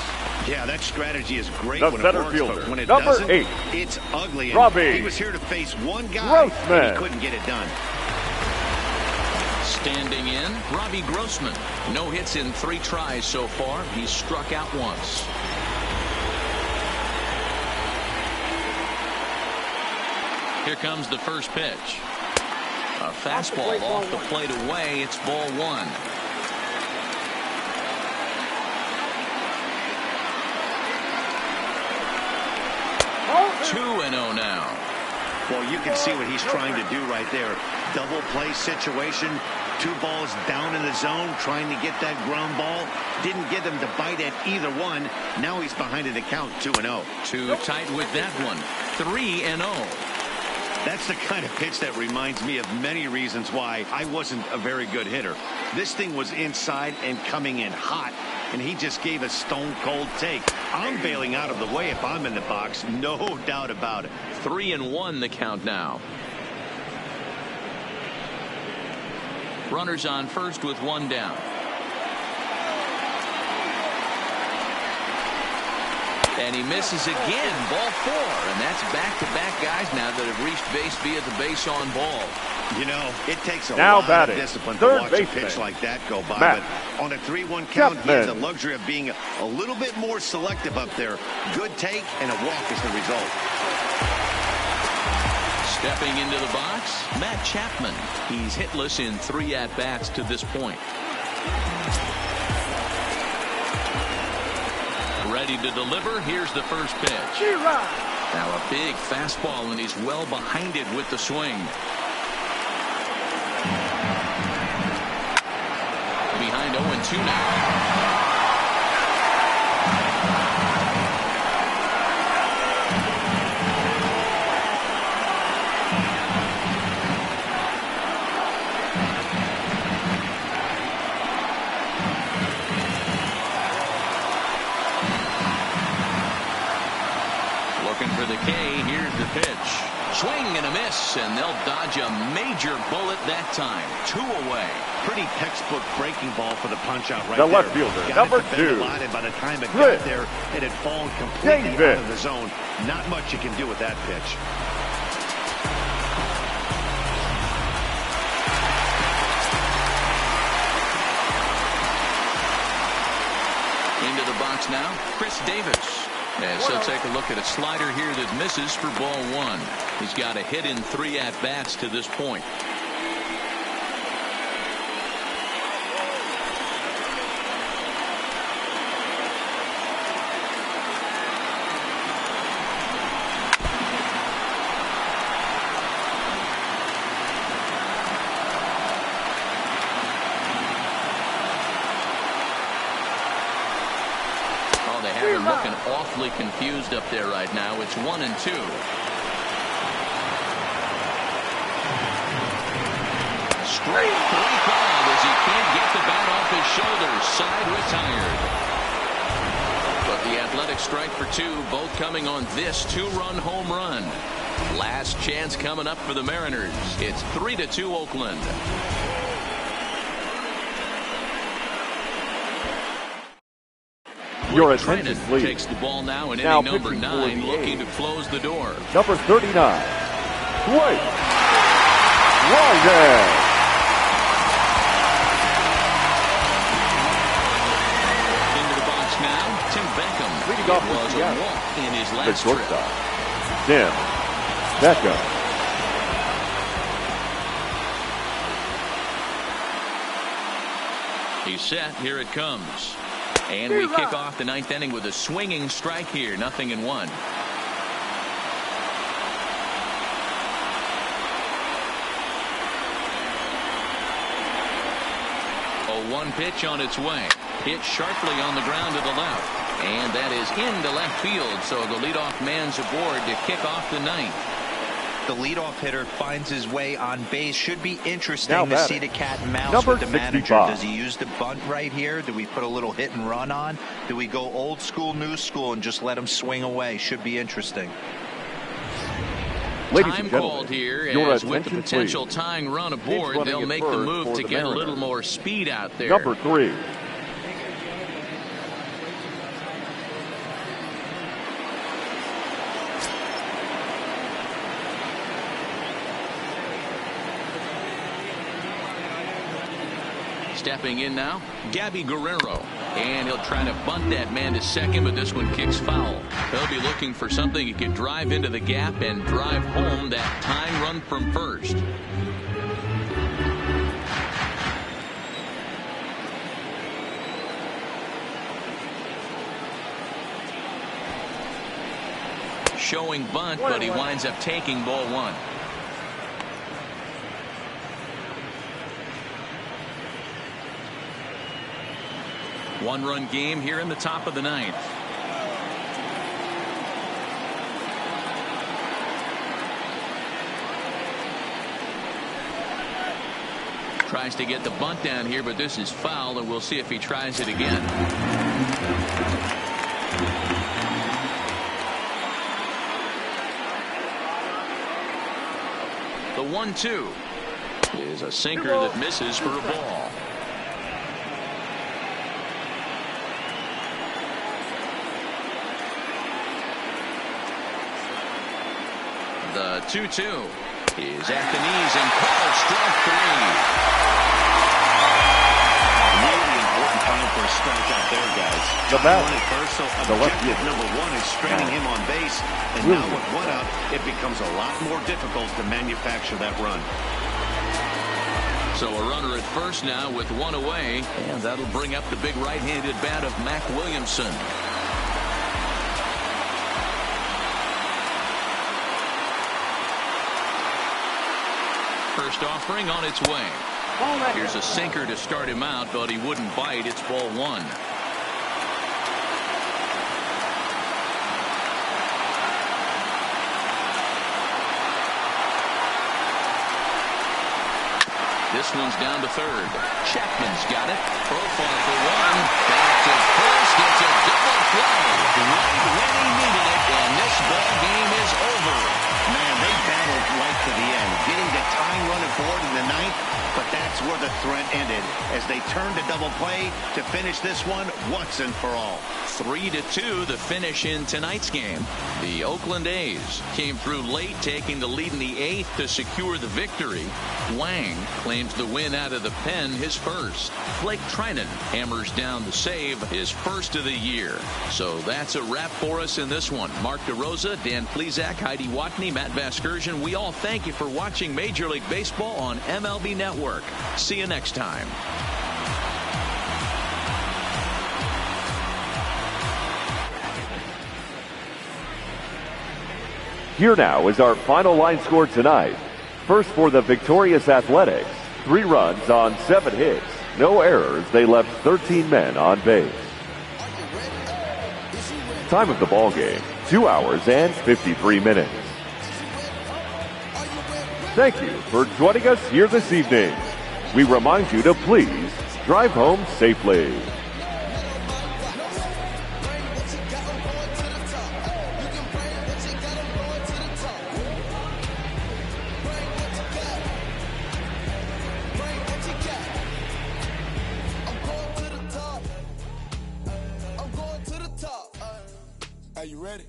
Yeah, that strategy is great The when center it works, fielder, but when it number doesn't, 8, it's ugly. And Robbie he was here to face one guy, Grossman. and he couldn't get it done. Standing in, Robbie Grossman. No hits in 3 tries so far. He's struck out once. Here comes the first pitch. A fastball off the plate away. It's ball 1. Oh, 2-0 now. Well, you can see what he's trying to do right there. Double play situation. 2 balls down in the zone, trying to get that ground ball. Didn't get him to bite at either one. Now he's behind in the count, 2-0. Too tight with that one. 3-0. That's the kind of pitch that reminds me of many reasons why I wasn't a very good hitter. This thing was inside and coming in hot, and he just gave a stone-cold take. I'm bailing out of the way if I'm in the box, no doubt about it. 3-1 the count now. Runners on first with 1 down. And he misses again, ball 4. And that's back-to-back guys now that have reached base via the base on ball. You know, it takes a now lot batting, of discipline to third watch baseman, a pitch like that go by. Matt But on a 3-1 count, Chapman. he has the luxury of being a little bit more selective up there. Good take and a walk is the result. Stepping into the box, Matt Chapman. He's hitless in 3 at-bats to this point. Ready to deliver. Here's the first pitch. Now a big fastball, and he's well behind it with the swing. Behind 0-2 now. For the K, here's the pitch. Swing and a miss, and they'll dodge a major bullet that time. 2 away. Pretty textbook breaking ball for the punch-out right the there. left fielder, Got number it to bend 2. a lot, and by the time it got there, it had fallen completely out of the zone. Not much you can do with that pitch. Into the box now, Chris Davis. As he'll take a look at a slider here that misses for ball 1. He's got a hit in 3 at-bats to this point. looking awfully confused up there right now. It's 1-2. Straight 3 called as he can't get the bat off his shoulders. Side retired. But the Athletics strike for 2, both coming on this 2-run home run. Last chance coming up for the Mariners. It's 3-2 Oakland. Your attention, please. Takes the ball now in Now inning number 9, looking to close the door. Number 39, Blake Ryan. Into the box now, Tim Beckham. Leading off was a walk in his last the shortstop, Tim Beckham. He's set. Here it comes. And we kick off the 9th inning with a swinging strike here. 0-1. A 1 pitch on its way. Hit sharply on the ground to the left. And that is into left field. So the leadoff man's aboard to kick off the 9th. The leadoff hitter finds his way on base. Should be interesting Now to see the cat and mouse number with the 65. manager. Does he use the bunt right here? Do we put a little hit and run on? Do we go old school, new school, and just let him swing away? Should be interesting. Ladies Time and gentlemen, called here, your as with the attention, potential please. tying run aboard, they'll make the move to get a little more speed out there. Number 3. Stepping in now, Gabby Guerrero. And he'll try to bunt that man to second, but this one kicks foul. He'll be looking for something he can drive into the gap and drive home that tying run from first. Showing bunt, but he winds up taking ball 1. One-run game here in the top of the 9th. Tries to get the bunt down here, but this is foul, and we'll see if he tries it again. The 1-2 is a sinker that misses for a ball. The 2-2 is at the knees and called strike 3. Really important time for a strikeout there, guys. The bat. At first, so objective number 1 is straining him on base, and now with 1 out, it becomes a lot more difficult to manufacture that run. So a runner at first now with 1 away, and that'll bring up the big right-handed bat of Mac Williamson. First offering on its way. Here's a sinker to start him out, but he wouldn't bite. It's ball 1. This one's down to third. Chapman's got it. Profile for 1. Back to first. It's a double play. Right when he needed it, and this ball game is over. Man, they battled right to the end, getting the tying run aboard in the 9th, but that's where the threat ended as they turned to double play to finish this one once and for all. 3-2 the finish in tonight's game. The Oakland A's came through late, taking the lead in the 8th to secure the victory. Wang claims the win out of the pen, his first. Blake Trinan hammers down the save, his first of the year. So that's a wrap for us in this one. Mark DeRosa, Dan Plesac, Heidi Watney, Matt Vasgersian, we all thank you for watching Major League Baseball on MLB Network. See you next time. Here now is our final line score tonight. First for the victorious Athletics, 3 runs on 7 hits, no errors. They left 13 men on base. Time of the ball game, 2 hours and 53 minutes. Thank you for joining us here this evening. We remind you to please drive home safely. Are you ready?